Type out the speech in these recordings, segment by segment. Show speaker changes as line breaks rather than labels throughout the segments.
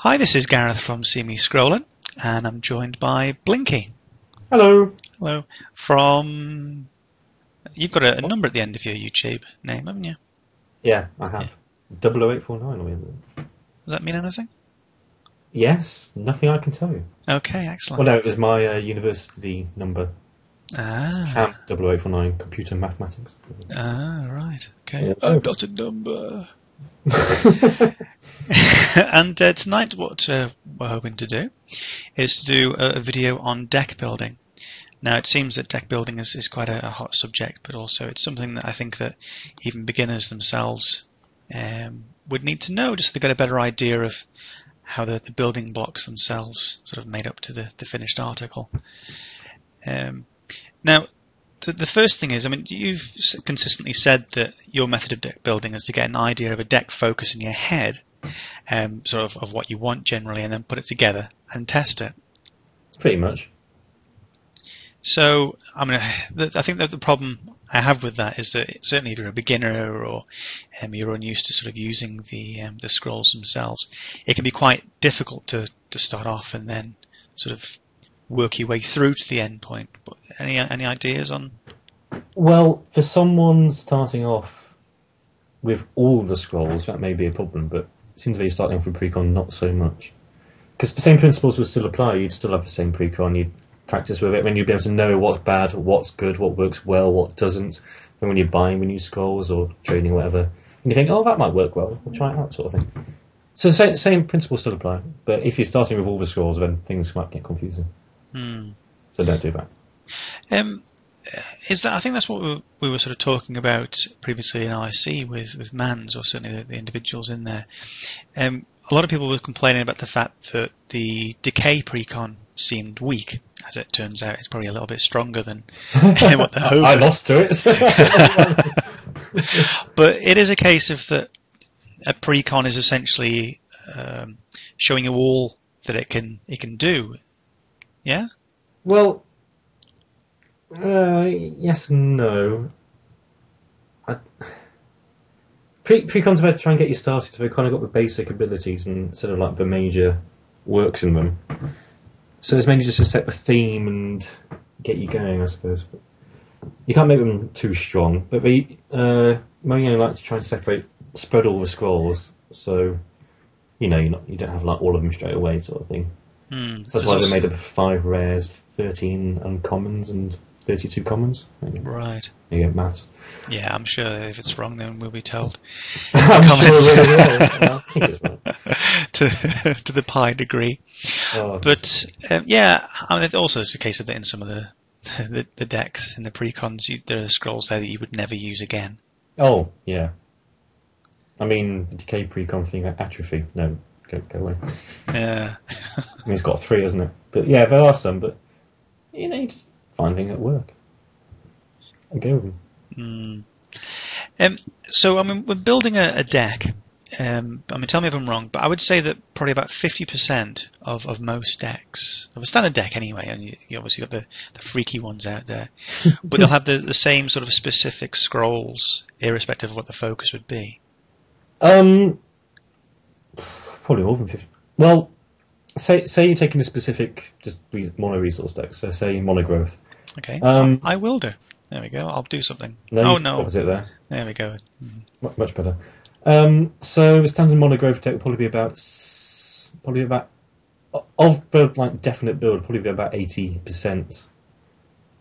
Hi, this is Gareth from See Me Scrolling, and I'm joined by Blinky.
Hello.
Hello. From... You've got a number at the end of your YouTube name, haven't you?
Yeah, I have. 00849 or
Does that mean anything?
Yes, nothing I can tell you.
Okay, excellent.
Well, no, it was my university number. It's
Ah.
CAM 00849, Computer Mathematics.
Ah, right. Okay.
Yeah.
I'm not a number. And tonight what we're hoping to do is to do a video on deck building. Now it seems that deck building is quite a hot subject, but also it's something that I think that even beginners themselves would need to know, just so they get a better idea of how the building blocks themselves sort of made up to the finished article. Now, the first thing is, I mean, you've consistently said that your method of deck building is to get an idea of a deck focus in your head, sort of what you want generally, and then put it together and test it.
Pretty much.
So, I mean, I think that the problem I have with that is that certainly if you're a beginner or you're unused to sort of using the scrolls themselves, it can be quite difficult to start off and then sort of work your way through to the end point. But any ideas on?
Well, for someone starting off with all the scrolls, that may be a problem, but it seems to be starting off with precon not so much. Because the same principles would still apply. You'd still have the same precon. You'd practice with it, when you'd be able to know what's bad, what's good, what works well, what doesn't. And when you're buying the new scrolls or trading or whatever, and you think, oh, that might work well, we'll try it out, sort of thing. So the same principles still apply. But if you're starting with all the scrolls, then things might get confusing. So don't do that.
Is that? I think that's what we were sort of talking about previously in IC with Mans, or certainly the individuals in there. A lot of people were complaining about the fact that the Decay precon seemed weak. As it turns out, it's probably a little bit stronger than what they're hoping.
I lost to it.
But it is a case of that a precon is essentially showing you all that it can do. Yeah?
Well, yes and no. Precons are to try and get you started, so they've kind of got the basic abilities and sort of like the major works in them. So it's mainly just to set the theme and get you going, I suppose. But you can't make them too strong, but they mainly like to try and spread all the scrolls, so you don't have like all of them straight away, sort of thing. So that's why they're made up of 5 rares, 13 uncommons, and 32 commons.
Right.
You get maths.
Yeah, I'm sure if it's wrong, then we'll be told.
I'm sure they will. I think it's right.
to the pi degree.
Oh,
but yeah, I mean, also it's a case of that in some of the decks in the precons, there are scrolls there that you would never use again.
Oh yeah. I mean, the Decay precon thing, atrophy. No, go away.
Yeah.
I mean, it's got 3, isn't it? But yeah, there are some. But you just find things at work and go with them.
So I mean, we're building a deck. I mean, tell me if I'm wrong, but I would say that probably about 50% of most decks, of a standard deck anyway, and you obviously got the freaky ones out there, but they'll have the same sort of specific scrolls, irrespective of what the focus would be.
Probably more than 50. Well, say you're taking a specific just mono resource deck. So say monogrowth.
Okay. I will do. There we go. I'll do something.
No,
oh no.
Opposite there.
There we go.
Much better. So the standard monogrowth deck will probably be about of the like definite build, probably be about 80%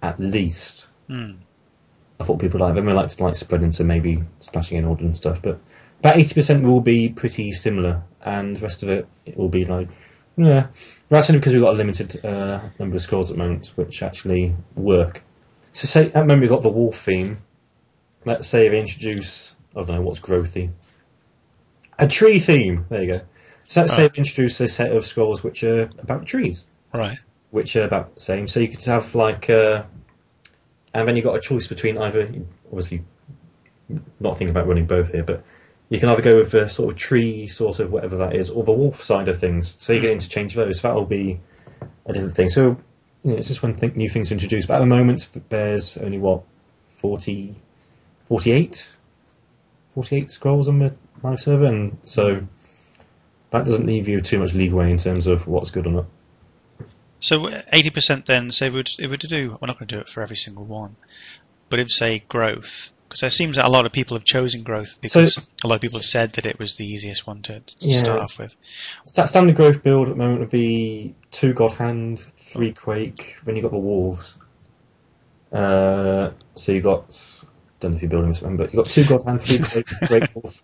at least. Of what people like. They may like to spread into maybe splashing in order and stuff, but about 80% will be pretty similar, and the rest of it will be like, yeah. That's only because we've got a limited number of scrolls at the moment which actually work. So say, at the moment we've got the wolf theme. Let's say they introduce, I don't know, what's growthy? A tree theme, there you go. So let's say they introduce a set of scrolls which are about trees.
Right.
Which are about the same. So you could have like, and then you've got a choice between either, obviously not thinking about running both here, but you can either go with the sort of tree, sort of whatever that is, or the wolf side of things. So you can interchange those. So that will be a different thing. So it's just when new things are introduced. But at the moment, there's only 48 scrolls on the live server, and so that doesn't leave you too much leeway in terms of what's good or not.
So 80% then, say it would do. We're not going to do it for every single one, but if say growth, because it seems that a lot of people have chosen growth because a lot of people have said that it was the easiest one to start off with.
Standard growth build at the moment would be 2 God Hand, 3 Quake. Then you've got the Wolves. So you got, don't know if you're building this one, but you've got 2 God Hand, 3 Quake, Great Wolf,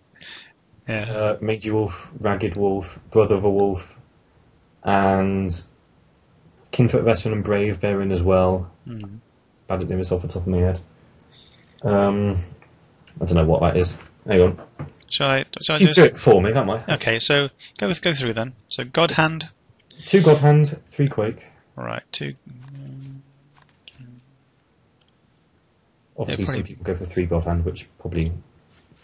Mangy Wolf, Ragged Wolf, Brother of a Wolf, and Kinfoot Veteran and Brave they're in as well. Bad at doing this off the top of my head. I don't know what that is. Hang on.
Shall I
do it for me, can't I?
Okay, so go through then. So God Hand.
2 God Hand, 3 Quake.
Right, 2.
Obviously, some people go for 3 God Hand, which probably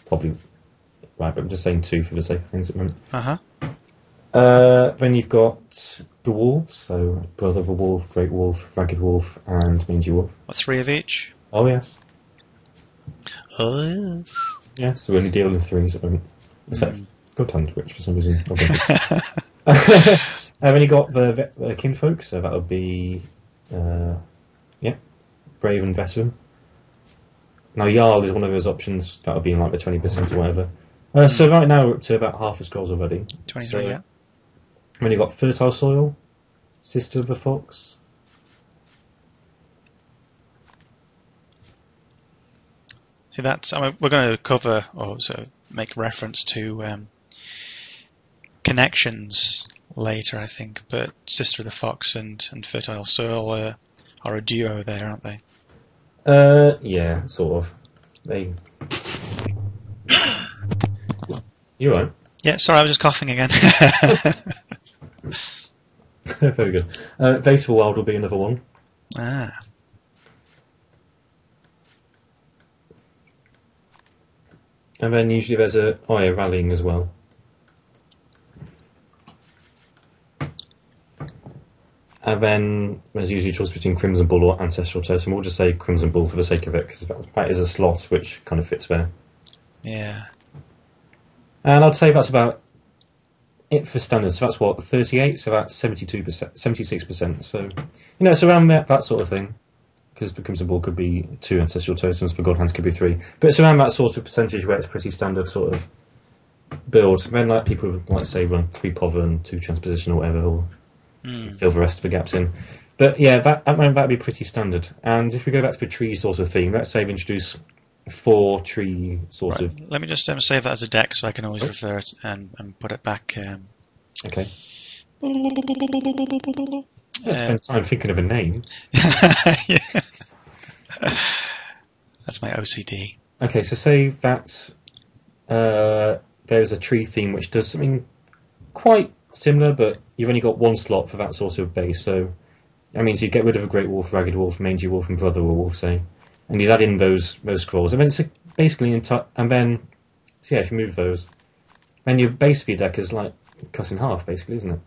right. But I'm just saying 2 for the sake of things at the moment. Then you've got the Wolves, so Brother of a Wolf, Great Wolf, Ragged Wolf, and Mangy Wolf.
3 of each.
Oh yes.
Oh yes.
Yeah, so we only deal in 3s at the moment. Except God Hand, which for some reason. And then you got the Kinfolk, so that would be Brave and Veteran. Now Jarl is one of those options that would be in like the 20% or whatever. So right now we're up to about half the scrolls already.
23, yeah.
Then you've got Fertile Soil, Sister of the Fox.
See, that's. I mean, we're going to cover or sort of make reference to connections later, I think. But Sister of the Fox and Fertile Soil are a duo there, aren't they?
Yeah, sort of. You alright?
Yeah, sorry, I was just coughing again.
Very good. Vateable Wild will be another one.
Ah.
And then usually there's rallying as well. And then there's usually a choice between Crimson Bull or Ancestral Totem. We'll just say Crimson Bull for the sake of it, because that is a slot which kind of fits there.
Yeah.
And I'd say that's about it for standard. So that's what, 38? So that's 72%, 76%. So, it's around that sort of thing. Because the Crimson Bull could be 2 Ancestral Totems, for God Hands could be 3. But it's around that sort of percentage where it's pretty standard sort of build. Then like people would like say run 3 Pover and 2 Transposition or whatever, or fill the rest of the gaps in. But yeah, that'd be pretty standard. And if we go back to the tree sort of theme, let's say we introduce 4 tree sort of.
Let me just save that as a deck so I can always refer it and put it back.
Okay. Spend time thinking of a name.
Yeah. That's my OCD.
Okay, so say that there's a tree theme which does something quite similar, but you've only got 1 slot for that sort of base. So that means you get rid of a Great Wolf, Ragged Wolf, Mangy Wolf, and Brother Wolf, say, and you'd add in those scrolls, and then it's basically and then if you move those, then your base of your deck is like cut in half, basically, isn't it?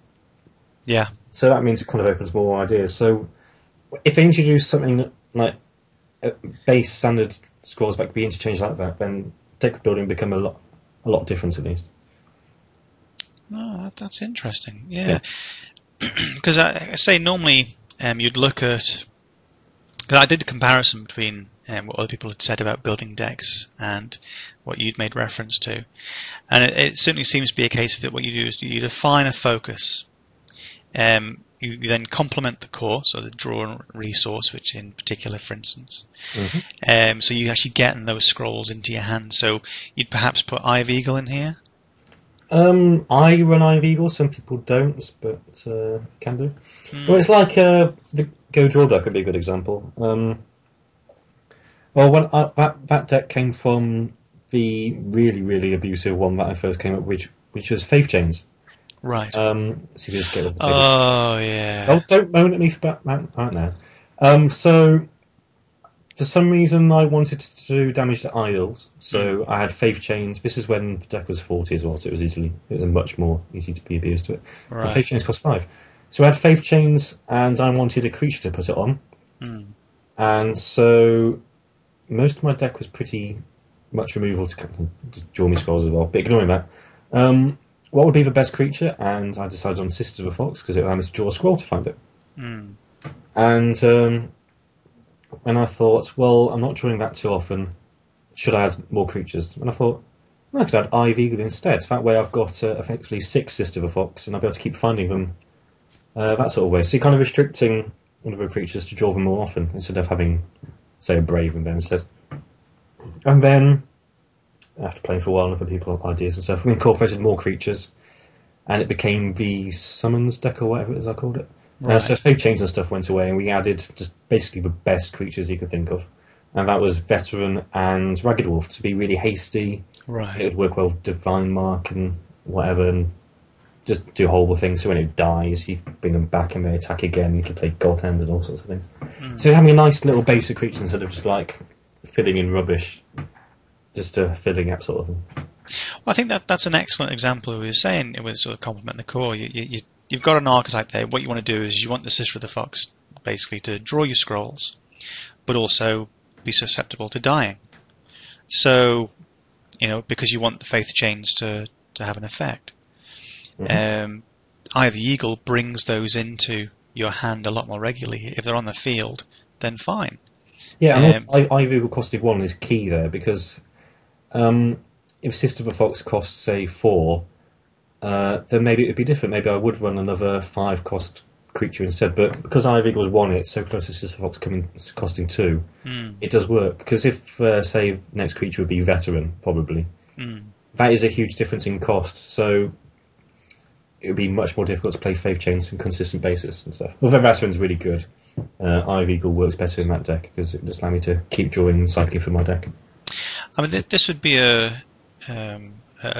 Yeah.
So that means it kind of opens more ideas. So if they introduce something like base standard scrolls that could be interchanged like that, then deck building become a lot different at least.
Oh, that's interesting. Yeah. Because I say normally you'd look at. Because I did a comparison between what other people had said about building decks and what you'd made reference to, and it certainly seems to be a case that what you do is you define a focus. You then complement the core, so the draw resource, which in particular, for instance. So you actually get those scrolls into your hand. So you'd perhaps put Eye of Eagle in here.
I run Eye of Eagle. Some people don't, but can do. Well, it's like the Go Draw deck could be a good example. Well, when that deck came from the really, really abusive one that I first came up with, which was Faith Chains.
Right.
So you just get
oh, yeah.
Oh, don't moan at me for that right now. So, for some reason, I wanted to do damage to idols. So I had Faith Chains. This is when the deck was 40 as well, so it was much more easy to be abused to it.
Right.
And Faith Chains cost 5. So I had Faith Chains, and I wanted a creature to put it on. And so most of my deck was pretty much removal to draw me scrolls as well. But ignoring that, what would be the best creature, and I decided on Sisters of a Fox because it allowed me to draw a scroll to find it.
Mm.
And I thought, well, I'm not drawing that too often. Should I add more creatures? And I thought, well, I could add Eye of Eagle instead. That way I've got effectively 6 Sister of a Fox, and I'll be able to keep finding them that sort of way. So you're kind of restricting one of the creatures to draw them more often, instead of having, say, a Brave and then instead. And then, after playing for a while and for people ideas and stuff, we incorporated more creatures, and it became the Summons deck or whatever it is I called it.
Right.
So save chains and stuff went away, and we added just basically the best creatures you could think of. And that was Veteran and Ragged Wolf to be really hasty.
Right.
It would work well with Divine Mark and whatever, and just do horrible things. So when it dies, you bring them back and they attack again. You can play God Hand and all sorts of things. So having a nice little base of creatures instead of just like filling in rubbish, just filling up sort of thing.
Well, I think that's an excellent example of what you're saying with sort of complement the core. You've got an archetype there. What you want to do is you want the Sister of the Fox basically to draw you scrolls, but also be susceptible to dying. So, because you want the Faith Chains to have an effect. Mm-hmm. Eye of the Eagle brings those into your hand a lot more regularly. If they're on the field, then fine.
Yeah, and also Eye of the Eagle costed 1 is key there, because if Sister of a Fox costs, say, 4, then maybe it would be different. Maybe I would run another 5-cost creature instead. But because Eye of Eagle's 1, it's so close to Sister of a Fox costing 2, it does work. Because if, say, next creature would be Veteran, probably, that is a huge difference in cost. So it would be much more difficult to play Faith Chains on a consistent basis and stuff. Although Veteran's really good, Eye of Eagle works better in that deck because it just allows me to keep drawing and cycling through my deck.
I mean, this would be a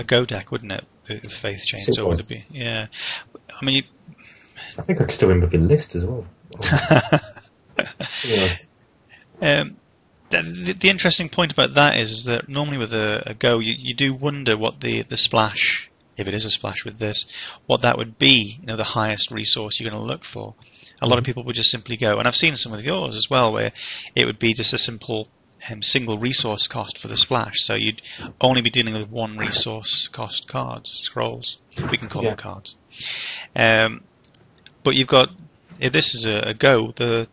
Go deck, wouldn't it? With Faith Chains, or would it be? Yeah. I mean,
I think I can still remember the list as well.
The interesting point about that is that normally with a Go, you do wonder what the splash, if it is a splash with this, what that would be, the highest resource you're going to look for. A lot of people would just simply go, and I've seen some of yours as well, where it would be just a simple single resource cost for the splash. So you'd only be dealing with 1 resource cost cards, scrolls. We can call them cards. But you've got, if this is a Go, the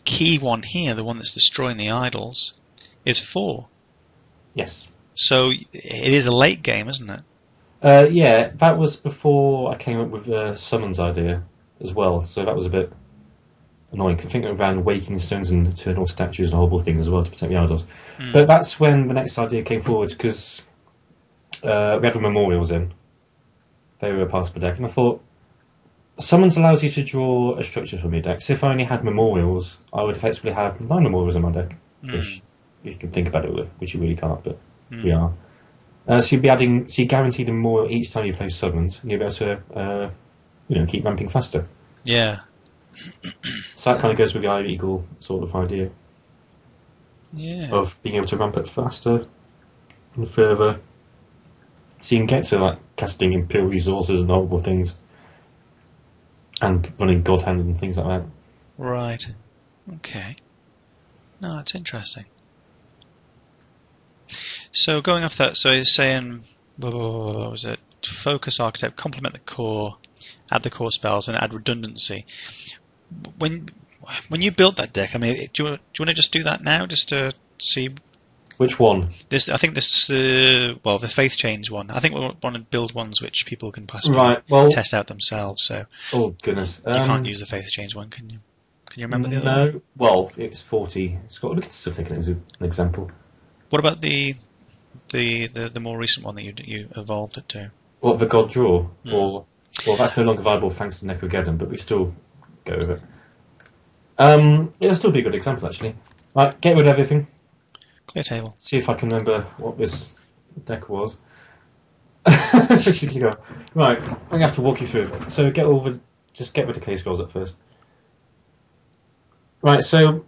key one here, the one that's destroying the idols, is 4.
Yes.
So it is a late game, isn't it?
Yeah, that was before I came up with the Summons idea as well, so that was a bit annoying. I think it ran Waking Stones and Eternal Statues and horrible things as well to protect the idols. But that's when the next idea came forward, because we had the Memorials in. They were part of the deck, and I thought, Summons allows you to draw a structure from your deck, so if I only had Memorials, I would effectively have 9 Memorials in my deck, which you can think about it, which you really can't, but we are. So you'd be adding, so you guarantee them more each time you play Summons, and you'll be able to, keep ramping faster.
Yeah.
So that kind of goes with the Eye of Eagle sort of idea.
Yeah.
Of being able to ramp it faster and further. So you can get to, like, casting Imperial Resources and horrible things. And running God Hand and things like that.
Right. Okay. No, that's interesting. So going off that, so he's saying, what was it? Focus archetype, complement the core, add the core spells, and add redundancy. When you built that deck, I mean, do you want to just do that now, just to see?
Which one?
I think this, the Faith Chains one. I think we want to build ones which people can possibly test out themselves. So.
Oh goodness!
You can't use the Faith Chains one, can you? Can you remember the other one?
No. Well, it's 40. Scott, we can still take it as an example.
What about the more recent one that you evolved it to?
What, the God Draw? Or that's no longer viable thanks to Necrogeddon, but we still go with it. It'll still be a good example, actually. Right, get rid of everything.
Clear table.
See if I can remember what this deck was. Right, I'm going to have to walk you through it. So just get rid of Decay scrolls at first. Right, so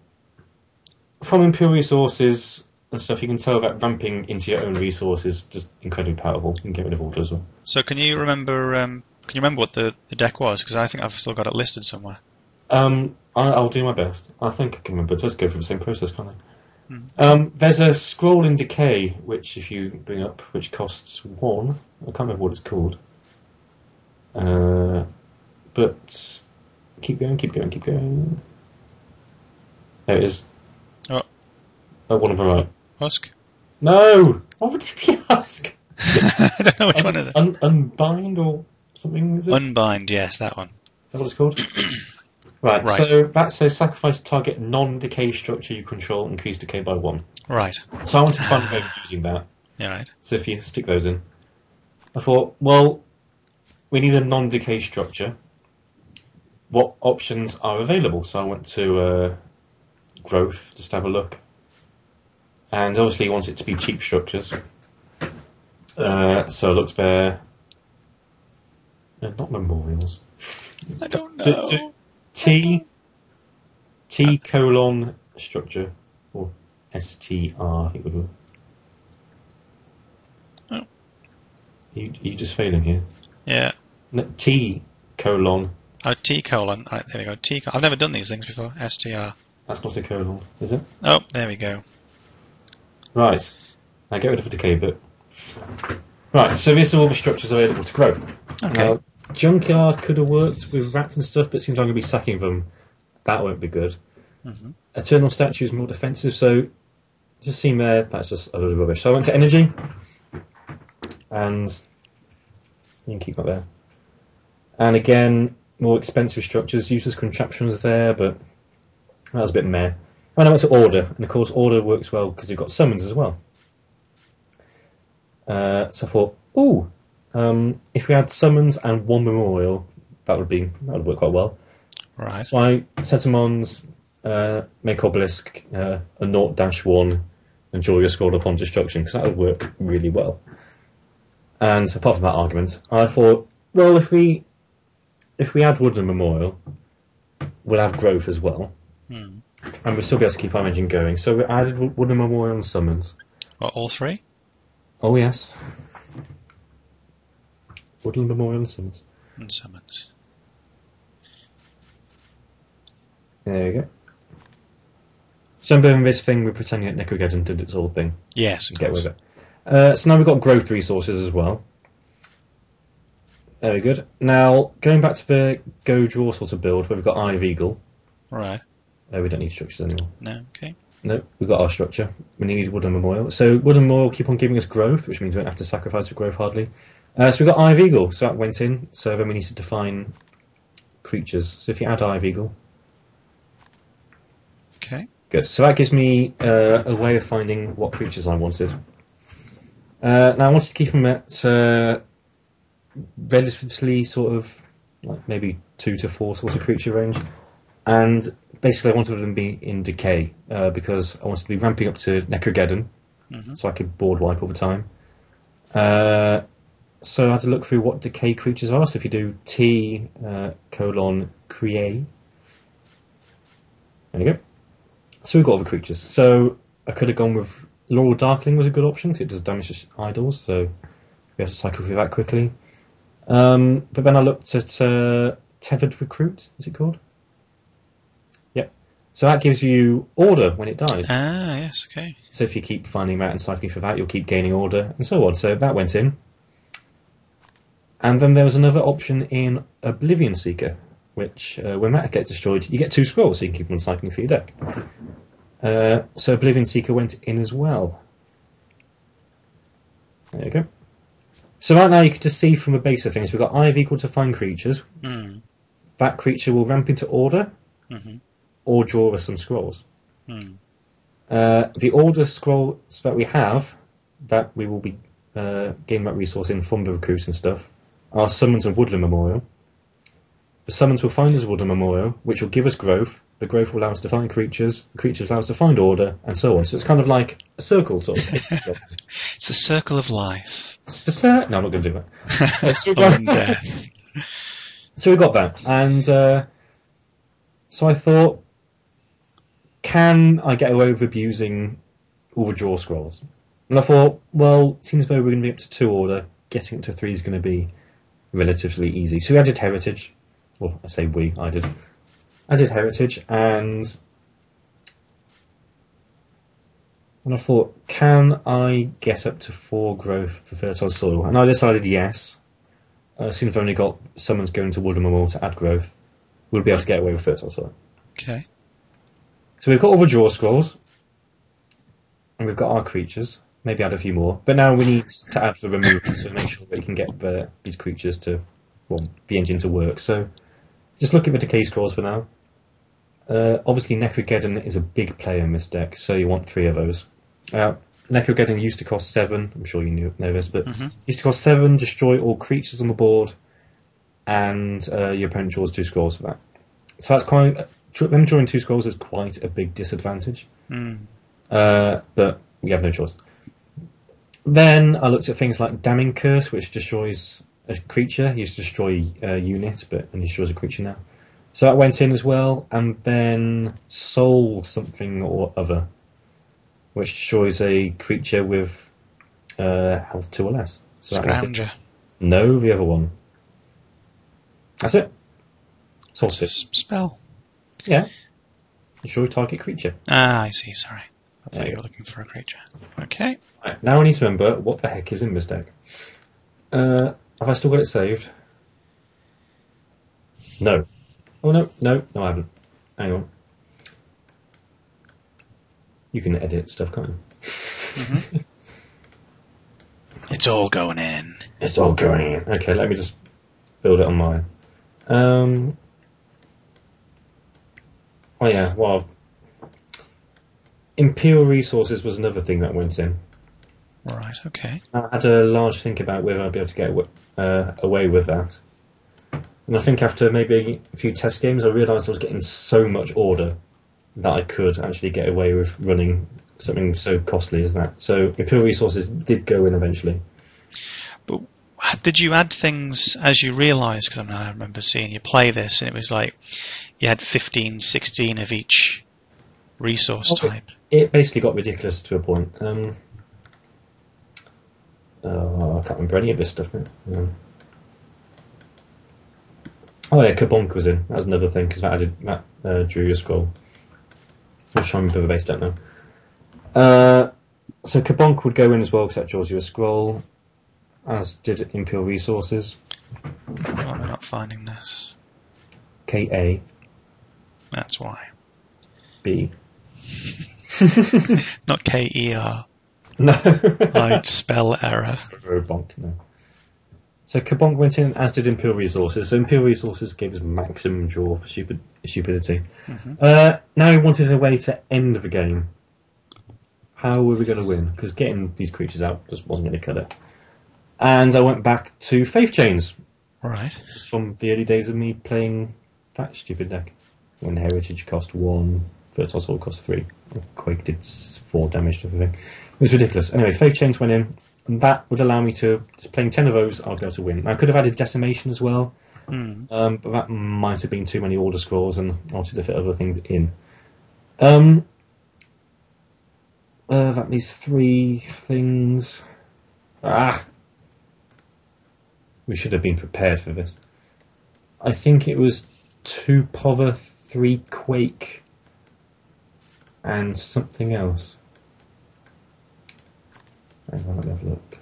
from Imperial Resources and stuff, you can tell that ramping into your own resources is just incredibly powerful. You can get rid of order as well.
So can you remember what the deck was? Because I think I've still got it listed somewhere.
I'll do my best. I think I can remember. Just go through the same process, can't I? There's a scroll in Decay, which if you bring up, which costs 1. I can't remember what it's called. But keep going, keep going, keep going. There it is.
Oh,
Oh, one of them right.
husk?
No! What would it be husk?
I don't know which one is it.
Unbind or something, is it?
Unbind, yes, that one.
Is that what it's called? Right,
Right.
so that says sacrifice target non-decay structure you control, increase decay by 1.
Right.
So I wanted to find a way of using that.
Yeah, right.
So if you stick those in. I thought, well, we need a non-decay structure. What options are available? So I went to growth, just to have a look. And obviously you want it to be cheap structures. So I looked there. Not memorials.
I don't know.
T colon structure, or STR, I think it would be.
Oh.
You just failing here.
Yeah.
No, T colon.
Oh, T colon. Right, there we go. T. I've never done these things before. STR.
That's not a colon, is it?
Oh, there we go.
Right. Now get rid of the decay bit. Right, so these are all the structures available to grow.
Okay.
Now, junkyard could have worked with rats and stuff, but it seems I'm going to be sacking them. That won't be good.
Mm-hmm.
Eternal statue is more defensive, so just seem there. That's just a load of rubbish. So I went to energy, and you can keep that there. And again, more expensive structures. Useless contraptions there, but that was a bit meh. And I went to order, and of course order works well because you've got summons as well. So I thought, ooh, if we had summons and one memorial, that would work quite well.
Right.
So I set them on make obelisk a 0-1 and draw your scroll upon destruction because that would work really well. And apart from that argument, I thought, well, if we add woodland memorial, we'll have growth as well, and we'll still be able to keep our engine going. So we added woodland memorial and summons.
What, all three?
Oh yes, woodland memorial and summons.
And summons.
There you go. So I'm doing this thing with pretending that Necrogeddon did its old thing.
Yes, of
Get
course.
with it. So now we've got growth resources as well. Very good. Now, going back to the go draw sort of build, where we've got Eye of Eagle.
Right.
We don't need structures anymore.
No, okay.
No, we've got our structure. We need Woodland Memorial. So Woodland Memorial keep on giving us growth, which means we don't have to sacrifice for growth hardly. So we've got Eye of Eagle, so that went in. So then we need to define creatures. So if you add Eye of Eagle.
Okay.
Good. So that gives me a way of finding what creatures I wanted. Now I wanted to keep them at relatively sort of like maybe 2 to 4 sorts of creature range, and basically I wanted them to be in Decay because I wanted to be ramping up to Necrogeddon, so I could board wipe all the time. So I had to look through what Decay creatures are. So if you do T create, there you go. So we've got all the creatures. So I could have gone with Laurel Darkling was a good option because it does damage to idols, so we have to cycle through that quickly. But then I looked at Tethered Recruit, is it called? Yep. So that gives you order when it dies.
Ah, yes, okay.
So if you keep finding that and cycling for that, you'll keep gaining order, and so on. So that went in. And then there was another option in Oblivion Seeker, which, when that gets destroyed, you get 2 scrolls, so you can keep on cycling for your deck. So Oblivion Seeker went in as well. There you go. So right now you can just see from the base of things, we've got Eye of Eagle to find creatures. That creature will ramp into order, or draw us some scrolls. The order scrolls that we have, that we will be getting that resource in from the recruits and stuff, are Summons and Woodland Memorial. The Summons will find us Woodland Memorial, which will give us growth. The growth will allow us to find creatures. The creatures allow us to find order, and so on. So it's kind of like a circle, sort of.
It's a circle of life.
No, I'm not going to do that.
Love and death.
So we got that, and so I thought, can I get away with abusing all the draw scrolls? And I thought, well, it seems though we're going to be up to 2 order. Getting up to 3 is going to be relatively easy. So we added Heritage. Well, I say we, I did. I did Heritage, and I thought, can I get up to 4 growth for fertile soil? And I decided yes. since we've only got summons going to Woodland Memorial to add growth, we'll be able to get away with Fertile Soil.
Okay.
So we've got all the draw scrolls, and we've got our creatures. Maybe add a few more. But now we need to add the removal to make sure that we can get these creatures to, well, the engine to work. So just look at the Decay scrolls for now. Obviously, Necrogeddon is a big player in this deck, so you want 3 of those. Necrogeddon used to cost 7. I'm sure you know this, but used to cost 7. Destroy all creatures on the board, and your opponent draws 2 scrolls for that. So that's quite. Them drawing 2 scrolls is quite a big disadvantage. But we have no choice. Then I looked at things like Damning Curse, which destroys a creature. He used to destroy a unit, but only destroys a creature now. So that went in as well. And then Soul something or other, which destroys a creature with health 2 or less. So
Scrounger.
No, the other one. That's it. Soul
Spell.
Yeah. Destroy target creature.
Ah, I see, sorry. I thought you were looking for a creature. Okay.
Right, now I need to remember what the heck is in this deck. Have I still got it saved? No. Oh, no, I haven't. Hang on. You can edit stuff, can't you?
It's all going in.
It's all going in. Okay, let me just build it on mine. Oh yeah, well, Imperial Resources was another thing that went in.
Right, okay.
I had a large think about whether I'd be able to get away with that. And I think after maybe a few test games, I realised I was getting so much order that I could actually get away with running something so costly as that. So Imperial Resources did go in eventually.
But did you add things as you realised? Because I remember seeing you play this, and it was like you had 15, 16 of each resource type.
It basically got ridiculous to a point. I can't remember any of this stuff now. Oh yeah, Kabonk was in. That was another thing, because that drew your scroll. I'm trying to remember the base, don't know. So Kabonk would go in as well, because that draws you a scroll, as did Imperial Resources.
Why am I not finding this?
K-A.
That's why.
B.
Not K-E-R.
No.
Right, spell error.
Bonk, no. So Kabonk went in, as did Imperial Resources. So Imperial Resources gave us maximum draw for stupidity. Now we wanted a way to end the game. How were we going to win? Because getting these creatures out just wasn't going to cut it. And I went back to Faith Chains.
Right. Just
from the early days of me playing that stupid deck. When Heritage cost 1, Fertile Soul cost 3. Quake did 4 damage to everything. It was ridiculous. Anyway, Faith Chains went in, and that would allow me to, just playing 10 of those, I'll be able to win. I could have added Decimation as well, but that might have been too many order scrolls, and I wanted to fit other things in. That leaves 3 things. We should have been prepared for this. I think it was 2 Pother, 3 Quake, and something else. Hang on, let me have a look.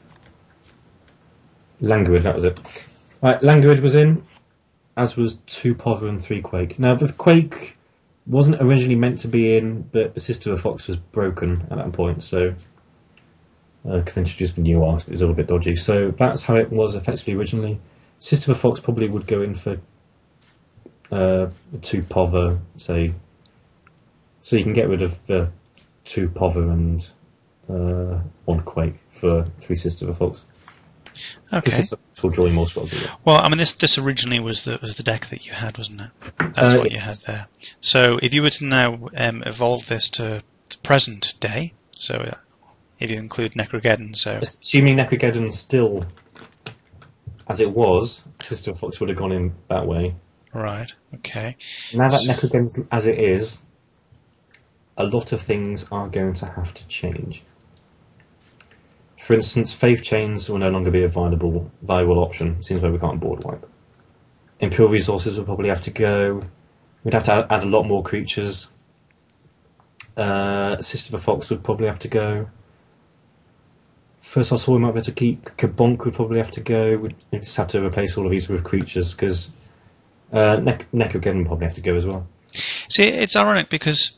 Languid, that was it. Right, Languid was in, as was 2 Pother and 3 Quake. Now, the Quake wasn't originally meant to be in, but the Sister of Fox was broken at that point, so could introduce the new art. It was all a bit dodgy. So that's how it was effectively originally. Sister of Fox probably would go in for the 2 Pother, say. So you can get rid of the 2 Pother and 1 Quake for 3 Sister of Fox.
Okay.
This will draw you more scrolls.
Well, I mean, this originally was the deck that you had, wasn't it? That's what you had there. So if you were to now evolve this to present day, so if you include Necrogeddon, so
assuming Necrogeddon still as it was, Sister of Fox would have gone in that way.
Right. Okay.
Now that Necrogeddon's as it is, a lot of things are going to have to change. For instance, Faith Chains will no longer be a viable option, seems like we can't board wipe. Imperial Resources will probably have to go. We'd have to add a lot more creatures. Sister of a Fox would probably have to go. first I saw we might be able to keep. Kabonk would probably have to go. We'd just have to replace all of these with creatures because Necrogeddon would probably have to go as well.
See, it's ironic because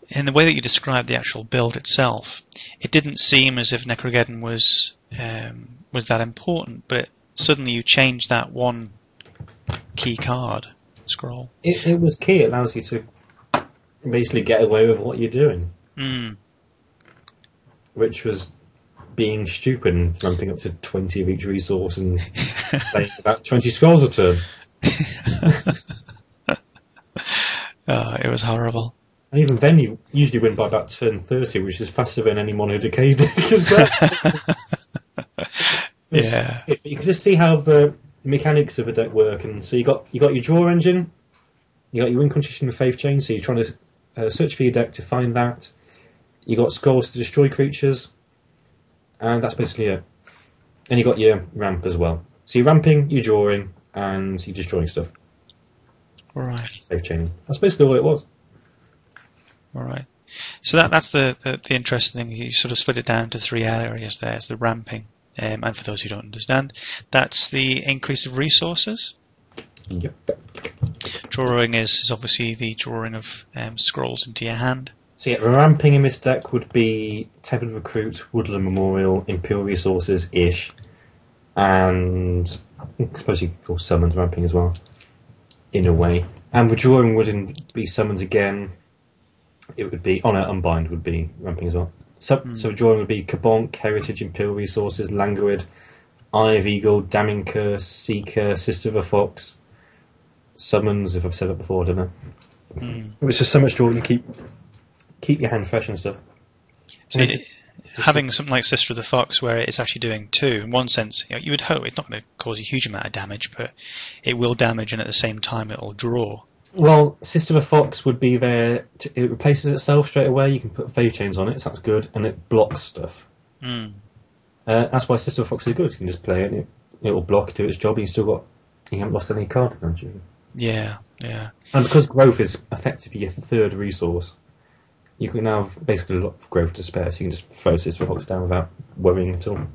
in the way that you described the actual build itself, it didn't seem as if Necrogeddon was that important, but suddenly you changed that one key card scroll.
It was key. It allows you to basically get away with what you're doing. Which was being stupid and ramping up to 20 of each resource and playing about 20 scrolls a turn.
It was horrible.
And even then, you usually win by about turn 30, which is faster than any mono Decay deck as well.
Yeah.
You can just see how the mechanics of a deck work. And so you got your draw engine, you got your incantation and faith chain, so you're trying to search for your deck to find that. You got scrolls to destroy creatures, and that's basically it. And you got your ramp as well. So you're ramping, you're drawing, and you're destroying stuff.
Right.
Safe chaining. That's basically all it was.
All right. So that's the interesting thing. You sort of split it down into three areas there. It's the ramping. And for those who don't understand, that's the increase of resources.
Yep.
Drawing is obviously the drawing of scrolls into your hand.
So yeah, ramping in this deck would be Tethered Recruit, Woodland Memorial, Imperial Resources-ish, and I suppose you could call summons ramping as well, in a way. And the drawing wouldn't be summons again. It would be Unbind would be ramping as well. So drawing would be Kabonk, Heritage, Imperial Resources, Languid, Eye of Eagle, Damning Curse, Seeker, Sister of a Fox. Summons, if I've said it before, I don't know. It's just so much draw, you keep your hand fresh and stuff.
So having something like Sister of the Fox, where it's actually doing two, in one sense, you would hope it's not going to cause a huge amount of damage, but it will damage, and at the same time, it will draw.
Well, Sister of a Fox would be there. It replaces itself straight away. You can put Faith Chains on it, so that's good, and it blocks stuff. That's why Sister of a Fox is good. You can just play it, it will block, do its job, and you haven't lost any card advantage.
Yeah.
And because growth is effectively your third resource, you can now have basically a lot of growth to spare, so you can just throw Sister of a Fox down without worrying at all.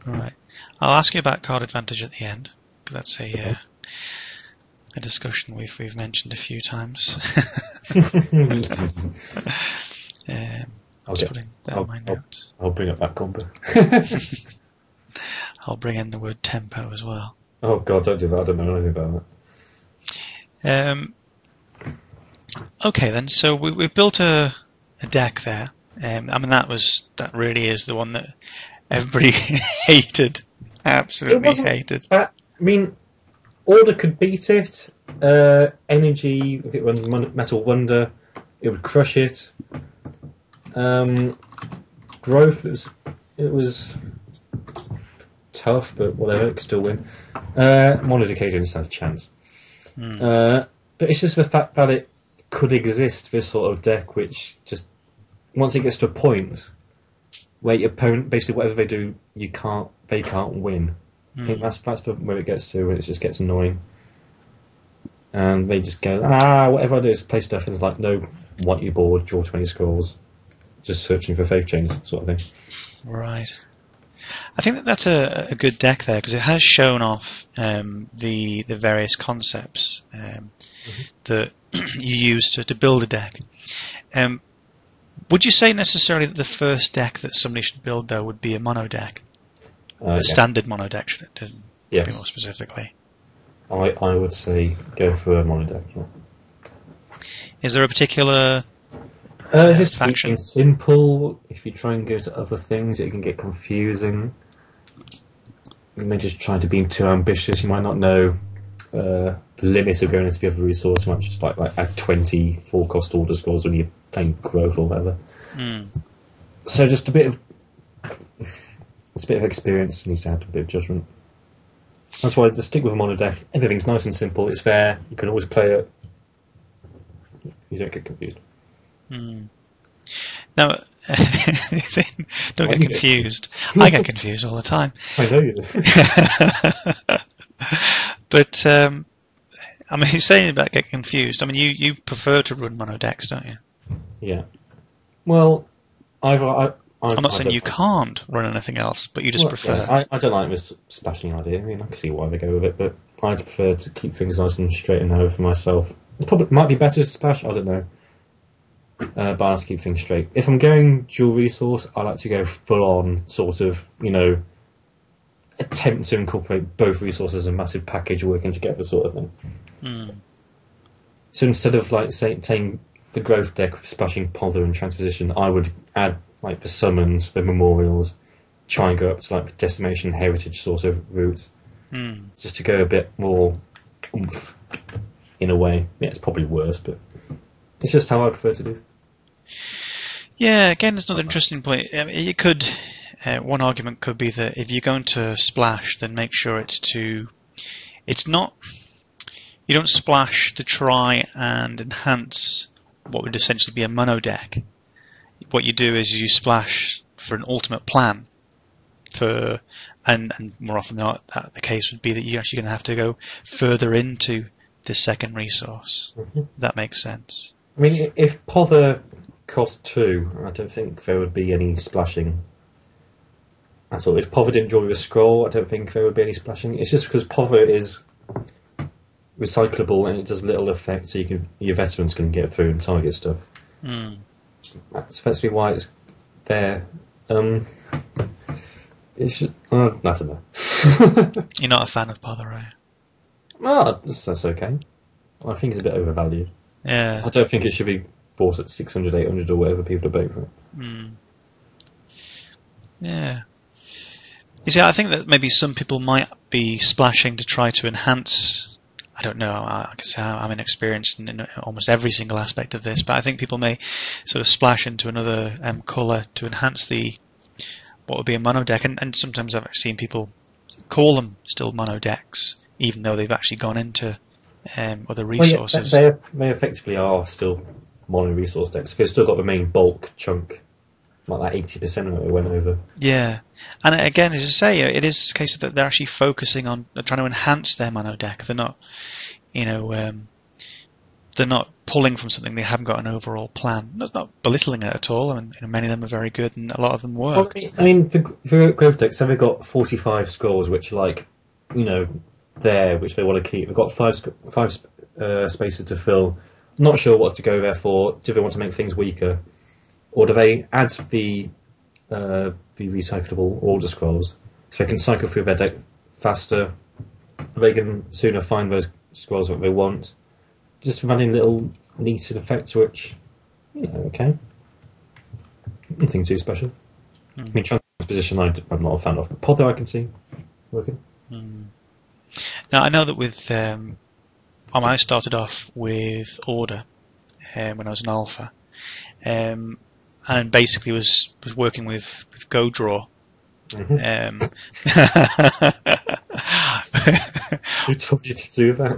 Right. I'll ask you about card advantage at the end, because that's a discussion we've mentioned a few times.
I'll bring up that combo.
I'll bring in the word tempo as well.
Oh God, don't do that. I don't know anything about
that. Okay then, so we've built a deck there. I mean that really is the one that everybody hated, absolutely hated.
I mean, Order could beat it. Energy, if it runs Metal Wonder, it would crush it. Growth, it was tough, but whatever, it could still win. Mono Decay didn't stand a chance. But it's just the fact that it could exist, this sort of deck, which just once it gets to a point where your opponent, basically whatever they do, they can't win. I think that's where it gets to, when it just gets annoying. And they just go, whatever I do is play stuff, and it's like, no, want your board, draw 20 scrolls, just searching for Faith Chains, sort of thing.
Right. I think that's a good deck there, because it has shown off the various concepts that you use to build a deck. Would you say necessarily that the first deck that somebody should build, though, would be a mono deck? A standard mono deck, should it be more specifically?
I would say go for a mono deck, yeah.
Is there a particular
just
faction?
It's simple. If you try and go to other things, it can get confusing. You may just try to be too ambitious. You might not know the limits of going into the other resource. You might just like add 20 full-cost order scrolls when you're playing growth or whatever. So just a bit of experience needs to add to a bit of judgment. That's why I just stick with a mono deck. Everything's nice and simple. It's there. You can always play it. You don't get confused.
Now, don't get confused. I get confused all the time.
I know you do.
But I mean, he's saying about get confused. I mean, you prefer to run mono decks, don't you?
Yeah. Well, I
I'm not saying
don't
you
like,
can't run anything else, but you just prefer.
yeah, I don't like this splashing idea. I mean, I can see why they go with it, but I'd prefer to keep things nice and straight and narrow for myself. It probably might be better to splash. I don't know. But I like to keep things straight. If I'm going dual resource, I like to go full on, sort of, attempt to incorporate both resources in a massive package working together, sort of thing.
Mm.
So instead of taking the growth deck with splashing Pother and transposition, I would add the summons, the memorials, try and go up to the decimation heritage sort of route, just to go a bit more oomph in a way. Yeah, it's probably worse, but it's just how I prefer to do.
Yeah, again, it's another interesting point. I mean, you could. One argument could be that if you're going to splash, then make sure it's not. You don't splash to try and enhance what would essentially be a mono deck. What you do is you splash for an ultimate plan. And more often than not, the case would be that you're actually going to have to go further into the second resource. Mm-hmm. That makes sense.
I mean, if Pother cost 2, I don't think there would be any splashing at all. If Pother didn't draw you a scroll, I don't think there would be any splashing. It's just because Pother is recyclable and it does little effect, so your veterans can get through and target stuff. That's effectively why it's there. It's just, I don't know.
You're not a fan of Pother, are you?
Well, that's okay. I think it's a bit overvalued.
Yeah.
I don't think it should be bought at 600, 800 or whatever people are paying for it.
Yeah. You see, I think that maybe some people might be splashing to try to enhance. I don't know. I can say I'm inexperienced in almost every single aspect of this, but I think people may sort of splash into another colour to enhance what would be a mono deck, and sometimes I've seen people call them still mono decks, even though they've actually gone into other resources.
Well, yeah, they effectively are still mono resource decks. They've still got the main bulk chunk, like that 80% of it went over.
Yeah, and again, as I say, it is a case that they're actually focusing on trying to enhance their mono deck. They're not, they're not pulling from something. They haven't got an overall plan. Not belittling it at all. I mean, many of them are very good, and a lot of them work.
Well, I mean, the growth decks, so they've got 45 scrolls, which are there, which they want to keep. They've got five spaces to fill. Not sure what to go there for. Do they want to make things weaker, or do they add the recyclable order scrolls so they can cycle through their deck faster? They can sooner find those scrolls that they want. Just running little neated effects, which okay, nothing too special. I mean, transposition I'm not a fan of, but Pother I can see working.
Now I know that with I started off with Order when I was an alpha, and basically was working with Go Draw.
Who told you to do that?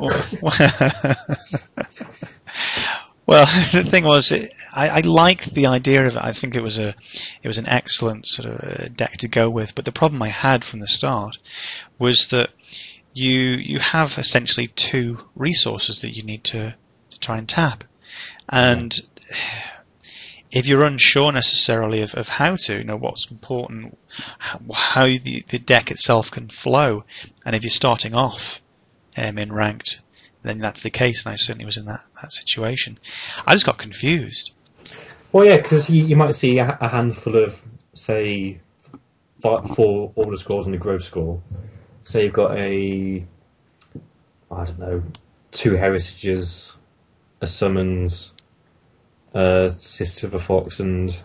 Well, the thing was, I liked the idea of it. I think it was an excellent sort of deck to go with. But the problem I had from the start was that you have essentially 2 resources that you need to try and tap, and if you're unsure necessarily of how to, what's important, how the deck itself can flow, and if you're starting off in ranked, then that's the case, and I certainly was in that situation. I just got confused.
Well, yeah, because you might see a handful of, say, 4 order scrolls and a growth scroll. So you've got 2 heritages, a summons, Sister of a Fox, and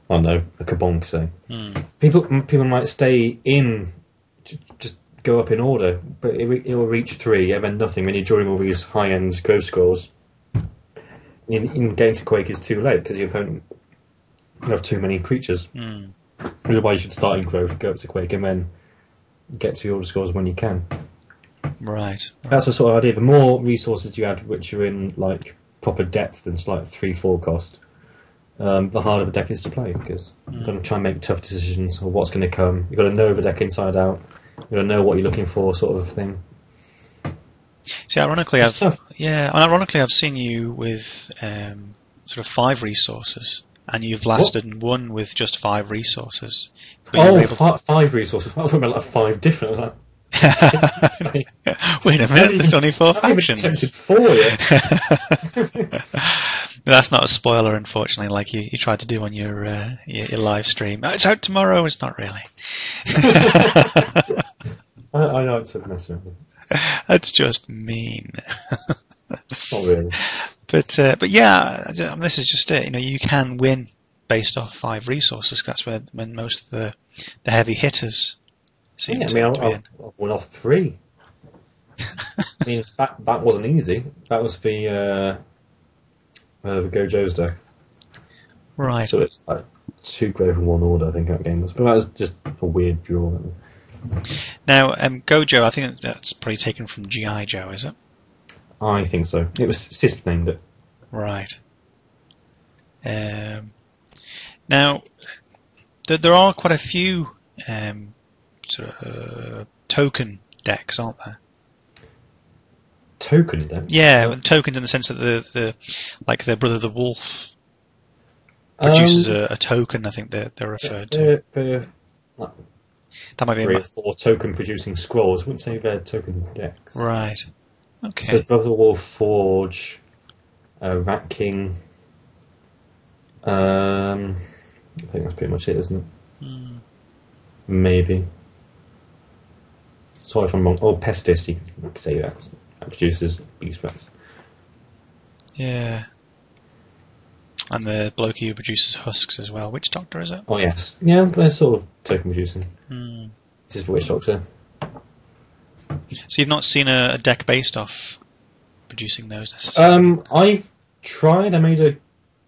I don't know, a Kabonk, say. People might stay in, just go up in order, but it will reach 3 and then nothing. When you're drawing all these high-end growth scrolls, in getting to Quake is too late because your opponent will have too many creatures. Which is why you should start in growth, go up to Quake, and then get to your order scrolls when you can.
Right.
That's the sort of idea. The more resources you add, which are in proper depth and 3-4 cost, the harder the deck is to play, because you've got to try and make tough decisions on what's going to come. You've got to know the deck inside out. You've got to know what you're looking for, sort of thing.
See, ironically,
It's tough.
I've seen you with sort of 5 resources, and you've lasted and won with just 5 resources. But
Oh,
able to...
5 resources. I thought about like 5 different. I was like,
wait a minute, there's only 4 factions.
I've attempted 4 yet.
That's not a spoiler, unfortunately, like you tried to do on your live stream. Oh, it's out tomorrow. It's not really.
I know it's a mess.
That's just mean.
Not really.
But yeah, this is just it. You can win based off 5 resources. That's when most of the heavy hitters seem to be in.
I've won off 3. I mean, that wasn't easy. That was the Gojo's deck.
Right.
So it's like 2 Grave and 1 Order, I think that game was. But that was just a weird draw.
Now, Gojo, I think that's probably taken from G.I. Joe, is it?
I think so. It was Sisp named it.
Right. Now, there are quite a few token decks, aren't there?
Token deck?
Yeah, tokens in the sense that the Brother the Wolf produces a token. I think they're referred to. That might be
3 or 4 token producing scrolls. I wouldn't say they're token decks.
Right. Okay.
So Brother Wolf, Forge, Rat King. I think that's pretty much it, isn't it?
Mm.
Maybe. Sorry if I'm wrong. Oh, Pestis, you can say that. That produces beast threats.
Yeah. And the bloke who produces husks as well. Which Doctor is it?
Oh, yes. Yeah, they're sort of token producing.
Mm.
This is for Witch Doctor.
So you've not seen a deck based off producing those necessarily?
I've tried. I made a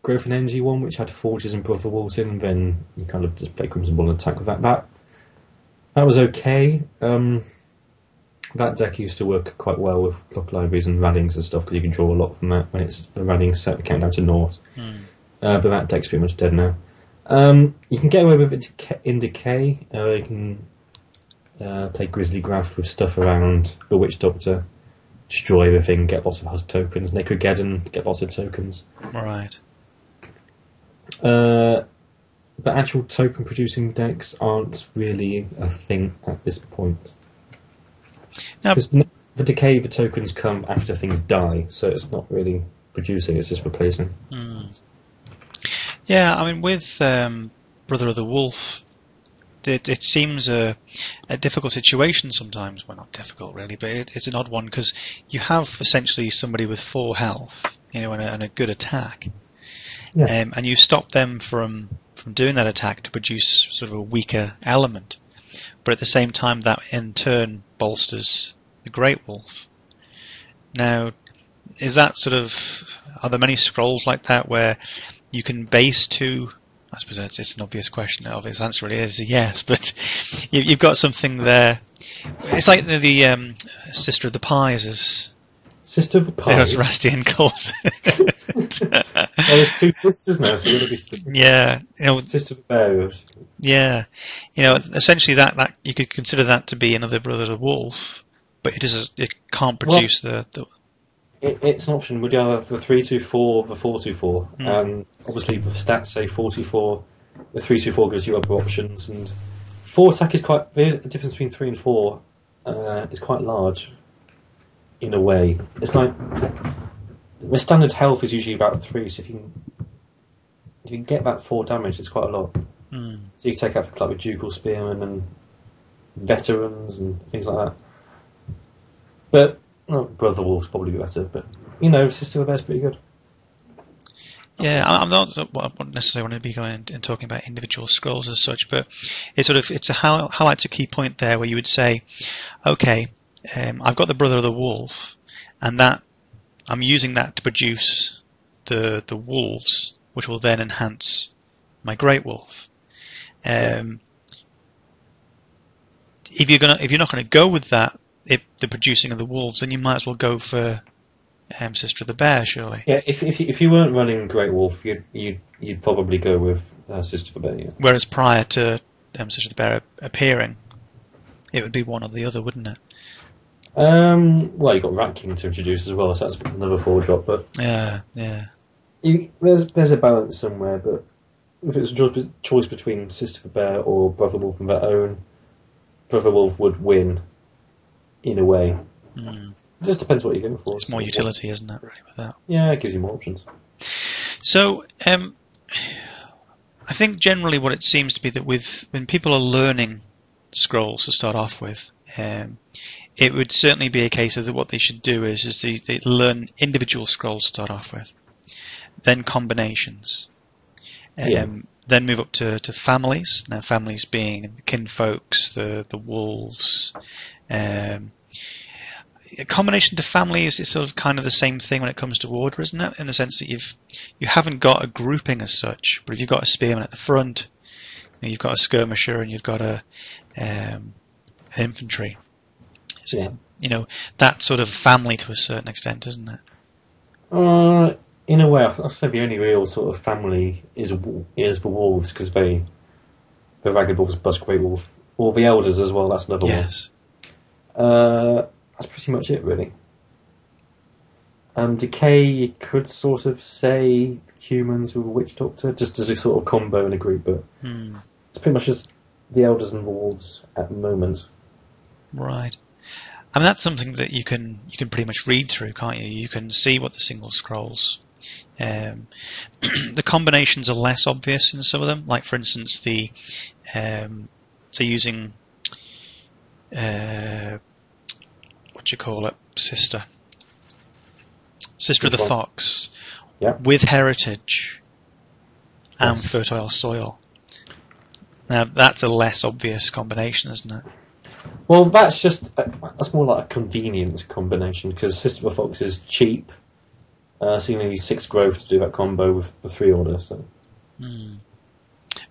Growth and Energy one which had Forges and Brother Wolves in, and then you kind of just play Crimson Ball and attack with that. That was okay. That deck used to work quite well with Clock Libraries and Raddings and stuff because you can draw a lot from that when it's the Raddings set countdown to North. But that deck's pretty much dead now. You can get away with it in Decay. You can play Grizzly Graft with stuff around the Witch Doctor, destroy everything, get lots of Husk tokens. Necrogeddon, get lots of tokens.
Right.
But actual token producing decks aren't really a thing at this point.
Now,
the Decay, the tokens come after things die, so it's not really producing, it's just replacing.
Yeah, I mean, with Brother of the Wolf, it seems a difficult situation sometimes. Well, not difficult really, but it's an odd one because you have essentially somebody with 4 health, and a good attack, and you stop them from doing that attack to produce sort of a weaker element. But at the same time, that in turn bolsters the Great Wolf. Now, is that are there many scrolls like that where you can base 2? I suppose it's an obvious question. The obvious answer really is yes, but you've got something there. It's like the Sister of the Pies is.
Sister of the Pies?
As Rastian calls it.
There's 2 sisters now, so you're going to be
yeah,
Sister of the Bears.
Yeah, essentially that you could consider that to be another Brother of the Wolf, but it can't produce the.
It's an option. Would you have the 3/2/4, the 4/2/4? Obviously, with stats say 4/2/4, the 3/2/4 gives you other options, and 4 attack is quite. The difference between 3 and 4 is quite large. In a way, it's like the standard health is usually about 3, so if you can get that 4 damage, it's quite a lot. So you can take out like with Ducal Spearmen and Veterans and things like that. But Brother Wolf's probably better, but Sister of the Bear's pretty good.
Yeah, I'm not. I wouldn't necessarily want to be going and talking about individual scrolls as such, but it's highlights a key point there where you would say, okay, I've got the Brother of the Wolf, and that I'm using that to produce the wolves, which will then enhance my Great Wolf. If you're not going to go with that, the producing of the wolves, then you might as well go for Sister of the Bear, surely.
Yeah, if you weren't running Great Wolf, you'd probably go with Sister of the Bear. Yeah.
Whereas prior to Sister of the Bear appearing, it would be one or the other, wouldn't it?
Well, you got Rat King to introduce as well, so that's another 4 drop. But
yeah.
there's a balance somewhere. But if it's a choice between Sister of a Bear or Brother Wolf of their own, Brother Wolf would win in a way.
Mm.
It just depends what you're going for.
It's more utility, isn't it, really, with that?
Yeah, it gives you more options.
So, I think generally what it seems to be that when people are learning scrolls to start off with, it would certainly be a case of that what they should do is they learn individual scrolls to start off with, then combinations, then move up to families. Now, families being the kinfolks, the wolves. A combination to families is sort of kind of the same thing when it comes to order, isn't it? In the sense that you haven't got a grouping as such, but if you've got a spearman at the front, you've got a skirmisher, and you've got an infantry. So, that sort of family to a certain extent, isn't it?
In a way, I'd say the only real sort of family is the wolves, because the ragged wolves plus great wolf, or the elders as well. That's another one. That's pretty much it, really. Decay, you could sort of say humans with a witch doctor, just as a sort of combo in a group, but it's pretty much just the elders and the wolves at the moment.
Right. I mean, that's something that you can pretty much read through, can't you? You can see what the single scrolls. The combinations are less obvious in some of them. Like, for instance, using what you call it, Sister of the Fox, with heritage and fertile soil. Now, that's a less obvious combination, isn't it?
Well, that's more like a convenience combination, because Sister of the Fox is cheap, so you need 6 growth to do that combo with the 3 order. So.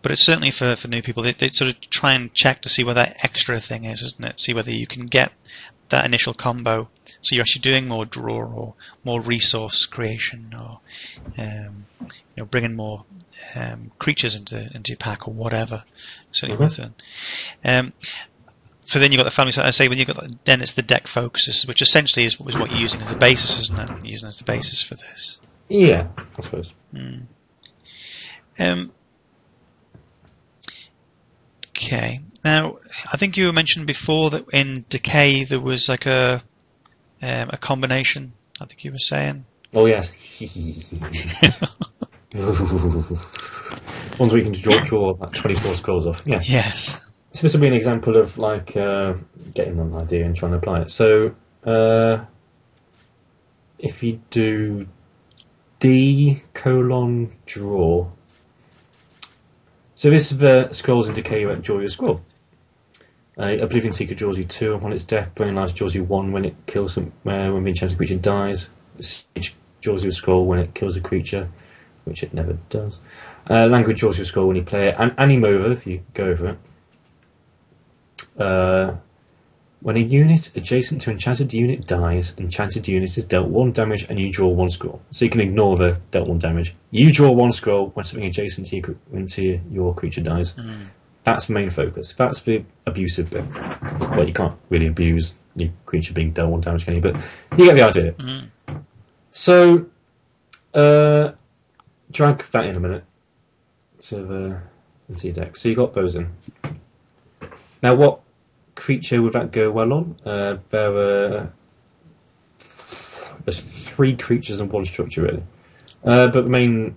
But it's certainly for new people, they sort of try and check to see what that extra thing is, isn't it? See whether you can get that initial combo, so you're actually doing more draw or more resource creation, or bringing more creatures into your pack or whatever. Certainly with it. So then you've got the family. So I say then it's the deck focuses, which essentially is what you're using as the basis, isn't it? You're using as the basis for this.
Yeah, I suppose.
Okay. Now, I think you mentioned before that in Decay there was like a combination. I think you were saying.
Oh yes. Ones where you can draw like 24 scrolls off. Yeah.
Yes.
So this would be an example of like getting an idea and trying to apply it. So if you do D:draw. So this is the scrolls in Decay that draw your scroll. Oblivion Seeker draws you 2 upon its death. Brain Lice draws you 1 when it kills when the enchanted creature dies. Sage draws you a scroll when it kills a creature, which it never does. Language draws you a scroll when you play it. And Animover, if you go over it. When a unit adjacent to enchanted unit dies, enchanted unit is dealt 1 damage and you draw 1 scroll. So you can ignore the dealt 1 damage. You draw 1 scroll when something adjacent to your creature dies. That's the main focus. That's the abusive bit. Well, you can't really abuse your creature being dealt 1 damage, can you? But you get the idea. So, drag that in a minute into your deck. So you got those in. Now, what creature would that go well on? There's 3 creatures and 1 structure, really. But the main,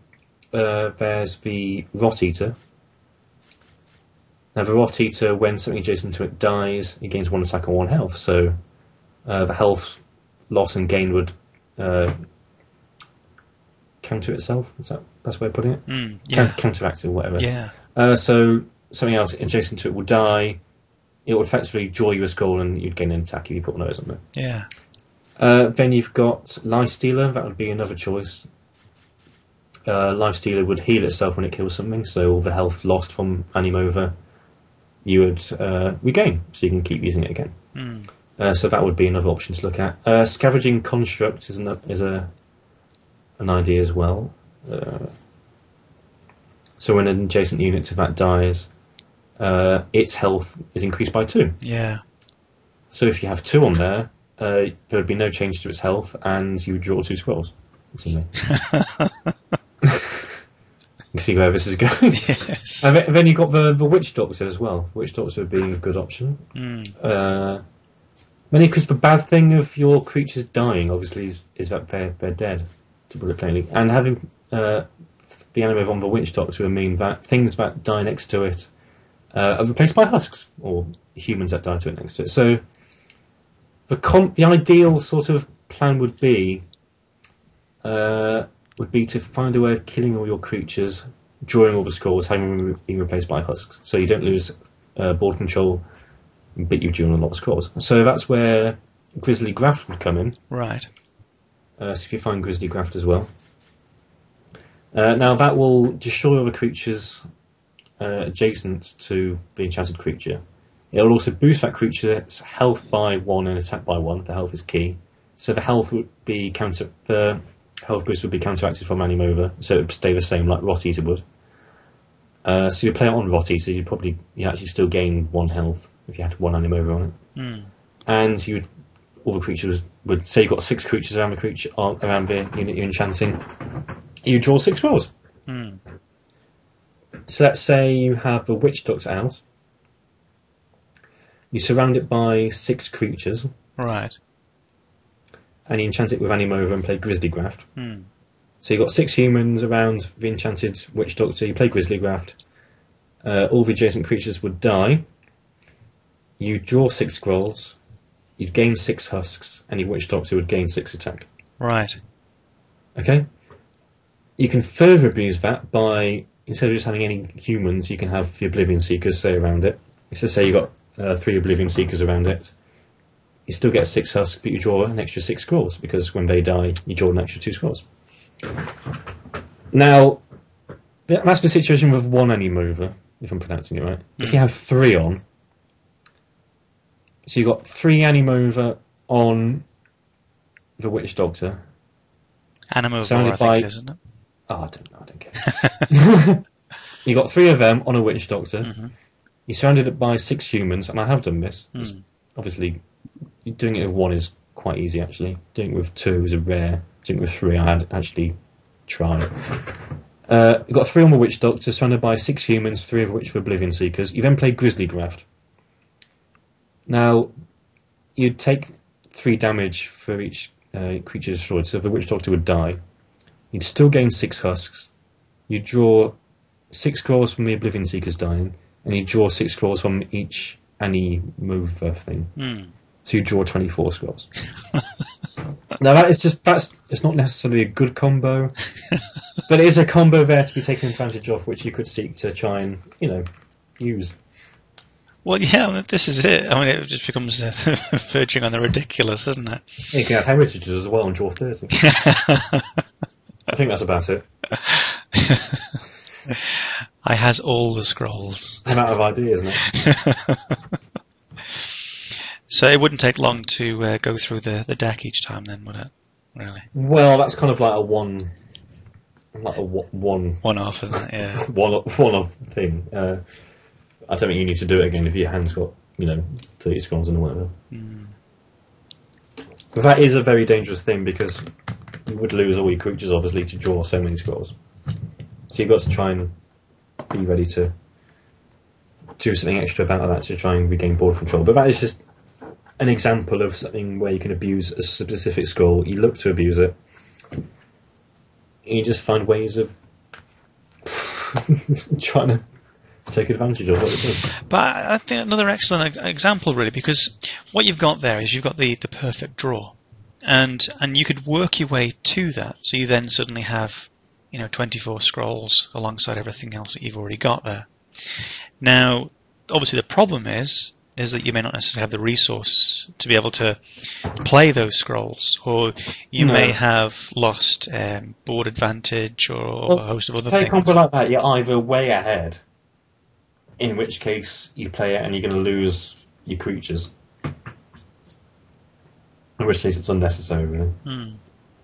there's the Rot Eater. Now, the Rot Eater, when something adjacent to it dies, it gains 1 attack and 1 health. So the health loss and gain would counter itself. Is that the best way of putting it? Counteract it, or whatever.
Yeah.
So something else adjacent to it will die. It would effectively draw you a scroll and you'd gain an attack if you put one of those on there.
Yeah.
Then you've got Lifestealer. That would be another choice. Lifestealer would heal itself when it kills something, so all the health lost from Animover you would regain, so you can keep using it again. So that would be another option to look at. Scavenging Construct is an idea as well. So when an adjacent unit to that dies, its health is increased by 2.
Yeah.
So if you have 2 on there, there would be no change to its health, and you would draw 2 scrolls. can see where this is going.
Yes.
And then you've got the Witch Doctor as well. Witch Doctor would be a good option. Mainly because the bad thing of your creatures dying, obviously, is that they're dead, to put it plainly. And having the animator on the Witch Doctor would mean that things that die next to it are replaced by husks, or humans that die to it next to it. So the ideal sort of plan would be to find a way of killing all your creatures, drawing all the scrolls, having them being replaced by husks, so you don't lose board control and beat you during a lot of scrolls. So that's where Grizzly Graft would come in.
Right.
So if you find Grizzly Graft as well. Now that will destroy all the creatures adjacent to the enchanted creature. It will also boost that creature's health by 1 and attack by 1. The health is key. So the health would be the health boost would be counteracted from Animover, so it would stay the same like Rot Eater would. So you play it on Rot Eater, you actually still gain 1 health if you had 1 Animover on it. And all the creatures would say you've got 6 creatures around the unit you're enchanting. You draw 6 rolls. So let's say you have the Witch Doctor out. You surround it by 6 creatures.
Right.
And you enchant it with Animover and play Grizzly Graft. So you've got 6 humans around the enchanted Witch Doctor. You play Grizzly Graft. All the adjacent creatures would die. You draw 6 scrolls. You'd gain 6 husks, and your Witch Doctor would gain 6 attack.
Right.
Okay? You can further abuse that by, instead of just having any humans, you can have the Oblivion Seekers, say, around it. So say you've got 3 Oblivion Seekers around it. You still get 6 husks, but you draw an extra 6 scrolls, because when they die, you draw an extra 2 scrolls. Now, that's the situation with 1 Animover, if I'm pronouncing it right. If you have 3 on, so you've got 3 Animover on the Witch Doctor.
Animover, I think, isn't it?
Oh, I don't care. You got 3 of them on a Witch Doctor. You surrounded it by 6 humans, and I have done this. Obviously, doing it with 1 is quite easy, actually. Doing it with 2 is a rare. Doing it with 3, I had actually tried. You've got 3 on the Witch Doctor, surrounded by 6 humans, 3 of which were Oblivion Seekers. You then play Grizzly Graft. Now, you'd take 3 damage for each creature destroyed, so the Witch Doctor would die. You'd still gain 6 husks. You'd draw 6 scrolls from the Oblivion Seekers dying, and you'd draw 6 scrolls from each Animover thing. So you draw 24 scrolls. Now it's not necessarily a good combo, but it is a combo there to be taken advantage of, which you could seek to try and, use.
Well, yeah, I mean, this is it. I mean, it just becomes verging on the ridiculous, isn't it?
You can add heritages as well and draw 30. I think that's about it.
I has all the scrolls.
I'm out of ideas now.
So it wouldn't take long to go through the deck each time, then, would it? Really?
Well, that's kind of like a one
One-off, isn't it? Yeah.
one-off thing. I don't think you need to do it again if your hand's got 30 scrolls and whatever. But that is a very dangerous thing because you would lose all your creatures obviously to draw so many scrolls. So you've got to try and be ready to do something extra about that to try and regain board control. But that is just an example of something where you can abuse a specific scroll. You look to abuse it, and you just find ways of trying to take advantage of what it does.
But I think another excellent example, really, because what you've got there is you've got the perfect draw, and you could work your way to that. So you then suddenly have 24 scrolls alongside everything else that you've already got there. Now, obviously, the problem is that you may not necessarily have the resources to be able to play those scrolls, or you may have lost board advantage or a host of other things.
Play a combo like that, you're either way ahead, in which case you play it and you're going to lose your creatures. In which case it's unnecessary, really.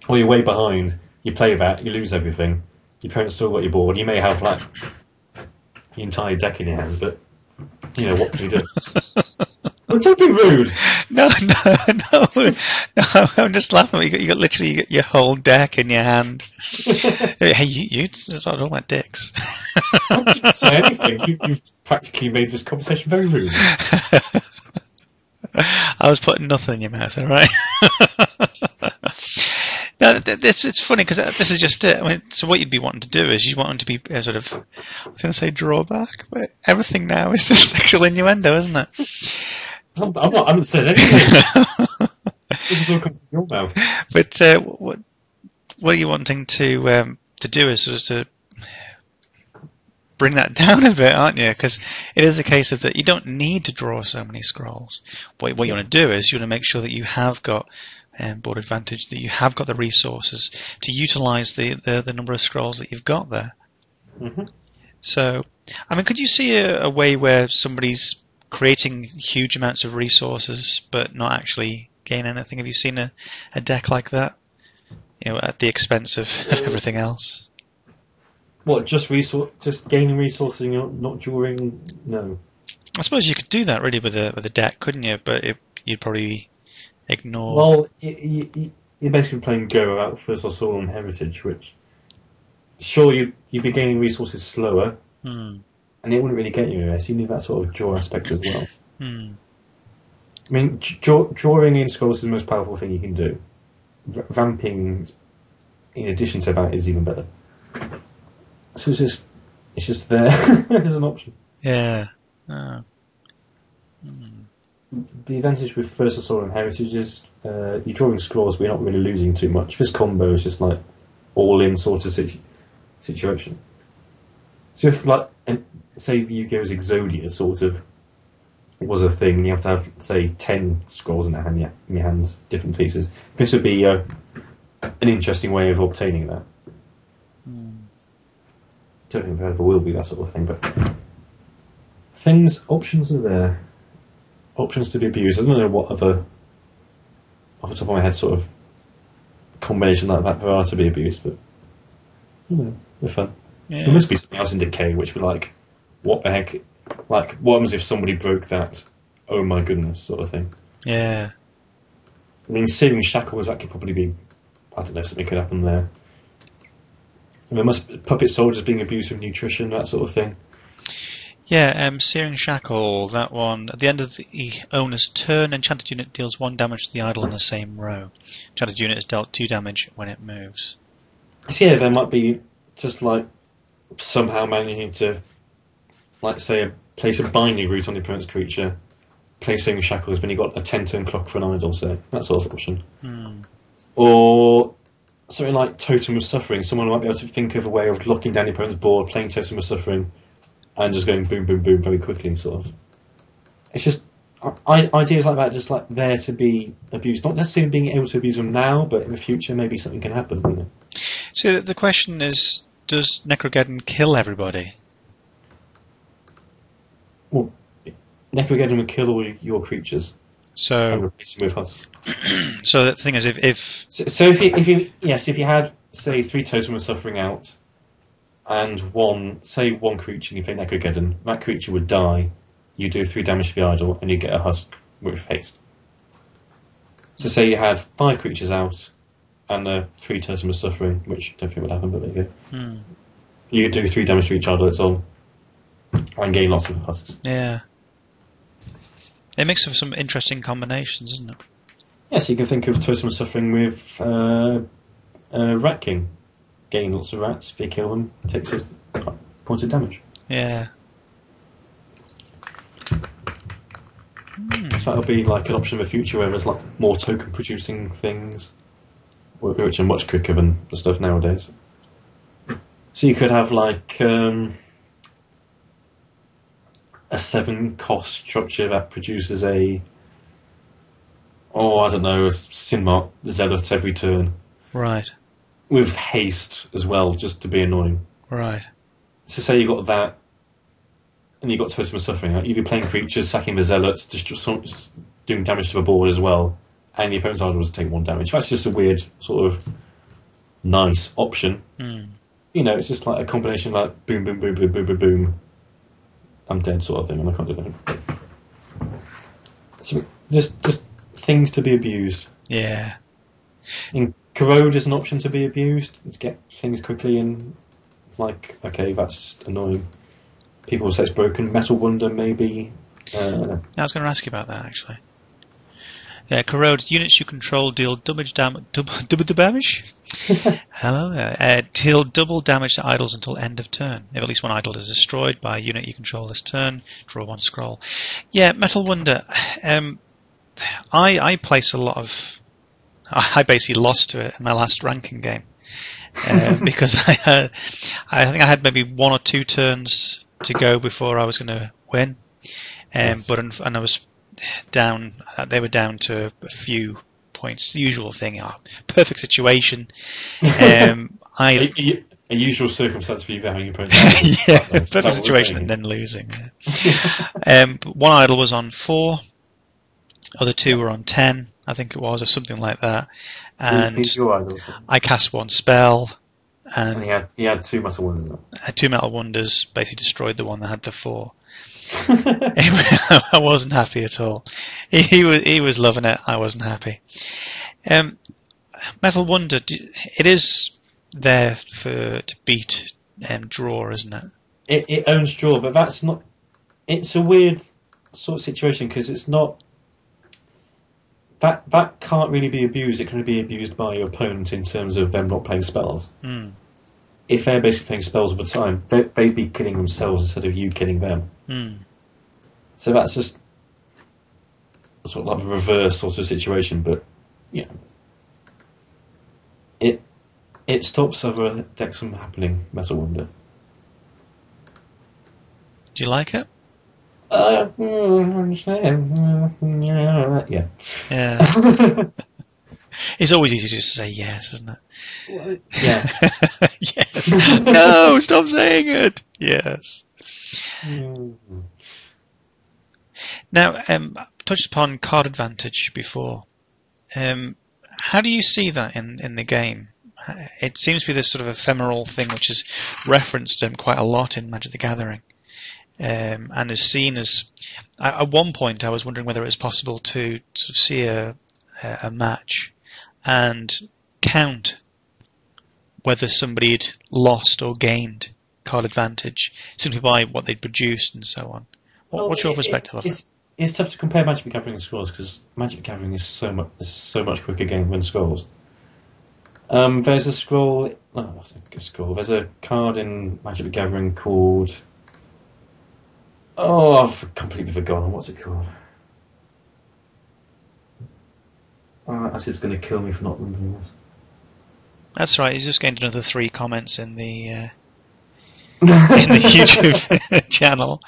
Or you're way behind, you play that, you lose everything, your opponent's still got your board, you may have the entire deck in your hand, but what can you do? I'm trying to be rude.
No. I'm just laughing. You got literally your whole deck in your hand. Hey, you talking about dicks.
I didn't say anything. You've practically made this conversation very rude.
I was putting nothing in your mouth, all right? No, it's funny because this is just it. I mean, so what you'd be wanting to do is you want them to be sort of, I was going to say drawback, but everything now is just sexual innuendo, isn't it?
I haven't said anything. This is all coming from your mouth.
But what are you wanting to do is sort of to bring that down a bit, aren't you? Because it is a case of that you don't need to draw so many scrolls. What you want to do is you want to make sure that you have got board advantage, that you have got the resources to utilise the number of scrolls that you've got there.
Mm-hmm.
So, I mean, could you see a way where somebody's creating huge amounts of resources but not actually gain anything? Have you seen a deck like that? You know, at the expense of everything else?
What, just gaining resources and you're not drawing? No.
I suppose you could do that really with a deck, couldn't you? But you'd probably ignore.
Well, you're basically playing Go out First or Soul and Heritage, which sure you'd be gaining resources slower, and it wouldn't really get you anywhere. So you need that sort of draw aspect as well. I mean, drawing in scrolls is the most powerful thing you can do. Vamping, in addition to that, is even better. So it's just there as an option.
Yeah. Oh.
The advantage with First Assault and Heritage is you're drawing scrolls, but you're not really losing too much. This combo is just like all-in sort of situation. So if, like, say Yu-Gi-Oh's Exodia sort of was a thing, and you have to have, say, 10 scrolls in your hands, different pieces, this would be an interesting way of obtaining that. Don't think there ever will be that sort of thing, but options are there. Options to be abused. I don't know what other, off the top of my head, sort of combination like that there are to be abused, but they're fun.
Yeah.
There must be something else in Decay which would like, what the heck? Like, what happens if somebody broke that? Oh my goodness, sort of thing.
Yeah.
I mean, Searing Shackles, that could probably be, I don't know, something could happen there. And there must puppet soldiers being abused with nutrition, that sort of thing.
Yeah, Searing Shackle, that one. At the end of the owner's turn, enchanted unit deals 1 damage to the idol in the same row. Enchanted unit is dealt 2 damage when it moves.
So yeah, there might be just like somehow managing to, like, say, place a binding route on the opponent's creature, placing shackles when you've got a 10-turn clock for an idol, so that sort of option. Or something like Totem of Suffering. Someone might be able to think of a way of locking down the opponent's board, playing Totem of Suffering, and just going boom, boom, boom very quickly, sort of. It's just ideas like that, just like there to be abused. Not necessarily being able to abuse them now, but in the future, maybe something can happen. You know?
So the question is, does Necrogeddon kill everybody?
Well, Necrogeddon would kill all your creatures.
So
and replace them with husks.
So the thing is, if
if you had, say, 3 Totem of Suffering out, and one creature, and you play Necrogeddon, that creature would die, you do 3 damage to the idol, and you get a husk with haste. So say you had 5 creatures out, and 3 Totem of Suffering, which I don't think would happen, but there you go. You do 3 damage to each idol it's on, and gain lots of husks.
Yeah. It makes for some interesting combinations, doesn't it?
Yes, you can think of Totem of Suffering with Rat King. Gain lots of rats, if you kill them, takes a point of damage.
Yeah.
So that'll be like an option in the future where there's like more token producing things, which are much quicker than the stuff nowadays. So you could have like a 7-cost structure that produces a Sinmark Zealot every turn.
Right.
With haste as well, just to be annoying.
Right.
So say you got that, and you got Totem of Suffering out, you'd be playing creatures, sacking the Zealots, just doing damage to the board as well, and your opponent's idol was take 1 damage. That's just a weird, sort of nice option. You know, it's just like a combination like boom, boom, boom, boom, boom, boom, boom. I'm dead sort of thing, and I can't do that. So just things to be abused.
Yeah.
In corrode is an option to be abused to get things quickly, and like, okay, that's just annoying. People will say it's broken. Metal Wonder, maybe.
I was going to ask you about that, actually. Yeah, corrode. Units you control deal double damage? Hello there. Deal double damage to idols until end of turn. If at least one idol is destroyed by a unit you control this turn, draw one scroll. Yeah, Metal Wonder. I place a lot of... I basically lost to it in my last ranking game. Because I think I had maybe 1 or 2 turns to go before I was going to win.
Yes.
And I was down. They were down to a few points. The usual thing. Perfect situation.
A usual circumstance for you having your opponent.
Yeah, perfect situation and then losing. Yeah. One idol was on 4. Other 2 were on 10. I think it was, or something like that. And I cast 1 spell. And
he had 2 Metal Wonders.
I had 2 Metal Wonders, basically destroyed the one that had the 4. I wasn't happy at all. He was loving it. I wasn't happy. Metal Wonder, it is there to beat draw, isn't it?
It owns draw, but that's not. It's a weird sort of situation because it's not. That can't really be abused. It can only be abused by your opponent in terms of them not playing spells.
Mm.
If they're basically playing spells all the time, they'd be killing themselves instead of you killing them.
Mm.
So that's just sort of like a reverse sort of situation. But yeah, it stops other decks from happening. Metal Wonder.
Do you like it?
Yeah.
Yeah. It's always easy just to say yes, isn't it?
Yeah.
Yes. No, stop saying it. Yes. Now, touched upon card advantage before. How do you see that in the game? It seems to be this sort of ephemeral thing which is referenced quite a lot in Magic the Gathering. And is seen as... At one point I was wondering whether it was possible to sort of see a match and count whether somebody had lost or gained card advantage simply by what they'd produced and so on. What's your perspective of it?
It's tough to compare Magic the Gathering and Scrolls because Magic the Gathering is so much quicker game than Scrolls. There's a scroll... Oh, that's a scroll. There's a card in Magic the Gathering called... Oh, I've completely forgotten. What's it called? That's just going to kill me for not remembering this.
That's right. He's just gained another 3 comments in the in the YouTube channel.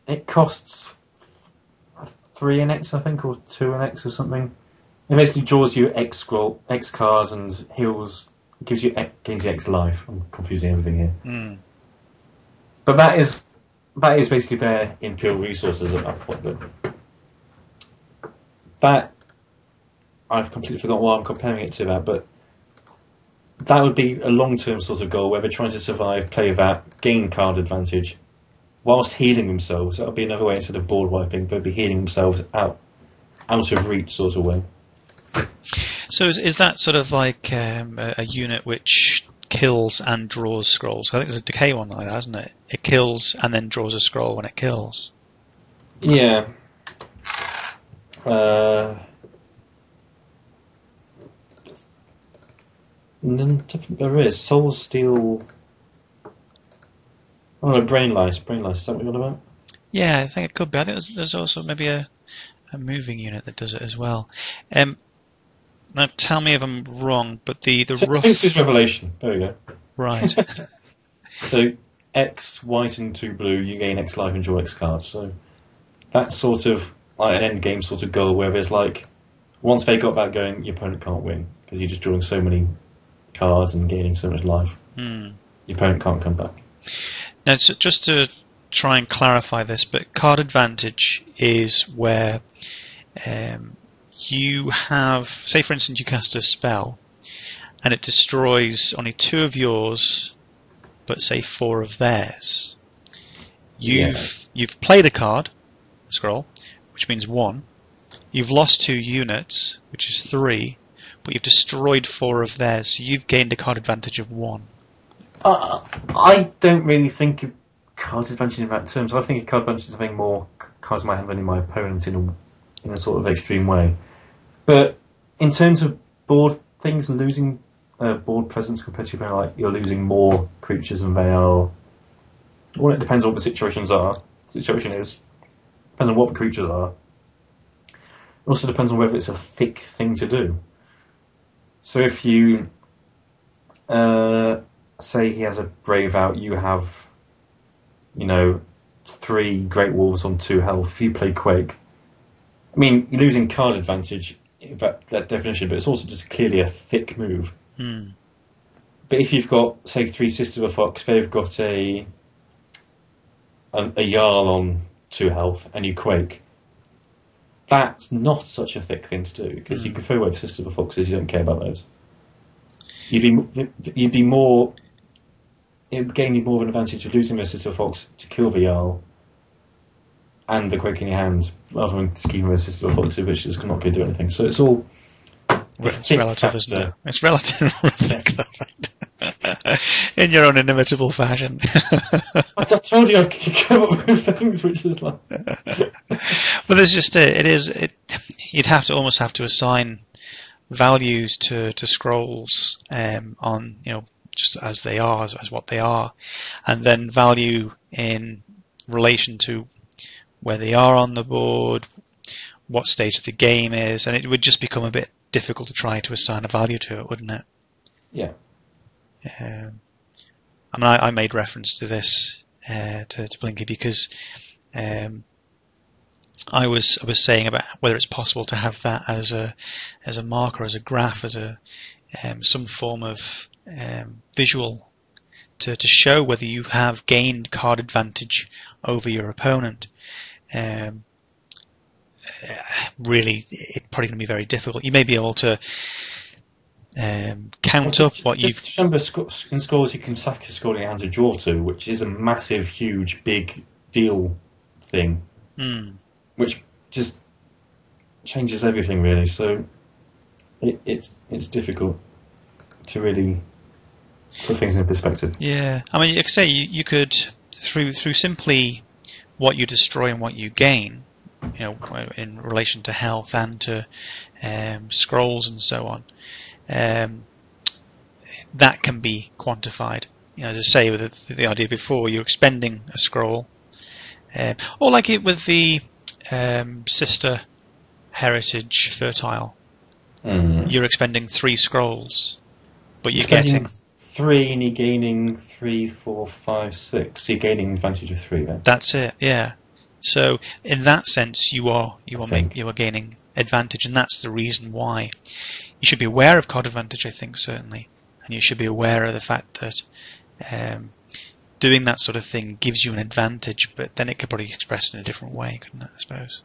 It costs 3 NX, I think, or 2 NX or something. It basically draws you X cards and heals, gains you X life. I'm confusing everything here.
Mm.
But that is basically their impure resources at that point. But that I've completely forgotten why I'm comparing it to that, but that would be a long-term sort of goal where they're trying to survive, play that, gain card advantage, whilst healing themselves. That would be another way instead of board wiping. They'd be healing themselves out of reach sort of way.
So is that sort of like a unit which kills and draws scrolls? I think there's a Decay one like that, isn't it? It kills and then draws a scroll when it kills.
Yeah. There is Soul Steel. Oh no, Brain Lice. Is that what you're on about?
Yeah, I think it could be. I think there's also maybe a moving unit that does it as well. Now tell me if I'm wrong, but the rough...
Sphinx's Revelation. There we go.
Right.
So X white and 2 blue, you gain X life and draw X cards. So that's sort of like an end game sort of goal where there's like once they got that going, your opponent can't win because you're just drawing so many cards and gaining so much life. Your opponent can't come back.
Now, just to try and clarify this, but card advantage is where you have, say for instance, you cast a spell and it destroys only 2 of yours, but say 4 of theirs. You've you've played a card, scroll, which means 1. You've lost 2 units, which is 3, but you've destroyed 4 of theirs, so you've gained a card advantage of 1.
I don't really think of card advantage in that terms. I think of card advantage as having more cards in my hand than in my opponent in a sort of extreme way. But in terms of board things, losing board presence compared to like you're losing more creatures than they are. Well, it depends on what the situations are. The situation is depends on what the creatures are. It also depends on whether it's a thick thing to do. So if you say he has a Brave out, you have 3 Great Wolves on 2 health. If you play Quake, I mean you're losing card advantage. That definition, but it's also just clearly a thick move. But if you've got, say, 3 Sisters of a Fox, they've got a Jarl on 2 health, and you Quake, that's not such a thick thing to do, because you can throw away the Sisters of a Foxes, you don't care about those. It would gain you more of an advantage of losing the Sister of a Fox to kill the Jarl, and the Quake in your hand, rather than scheming a Sister of a Fox, which is not going to do anything. So it's all...
It's relative, isn't it? It's relative, in your own inimitable fashion.
I told you I could come up with things which is like...
But there's just you'd almost have to assign values to scrolls on, just as they are, as what they are, and then value in relation to where they are on the board, what stage of the game is, and it would just become a bit difficult to try to assign a value to it, wouldn't it?
Yeah.
I made reference to this to Blinky because I was saying about whether it's possible to have that as a marker, as a graph, as a some form of visual to show whether you have gained card advantage over your opponent. Really, it's probably going to be very difficult. You may be able to count up what you've...
Just remember, in scrolls you can sack a scroll in your hands to draw to, which is a massive, huge, big deal thing, which just changes everything, really. So it's difficult to really put things in perspective.
Yeah, I mean, like I say, you could through simply what you destroy and what you gain, in relation to health and to scrolls and so on, that can be quantified. As I say, with the idea before, you're expending a scroll, or like it with the sister heritage fertile. You're expending 3 scrolls, but you're getting
3, and you're gaining 3, 4, 5, 6. So you're gaining advantage of 3 then.
That's it. Yeah. So in that sense, you are gaining advantage, and that's the reason why you should be aware of card advantage. I think certainly, and you should be aware of the fact that doing that sort of thing gives you an advantage, but then it could probably be expressed in a different way, couldn't it? I suppose.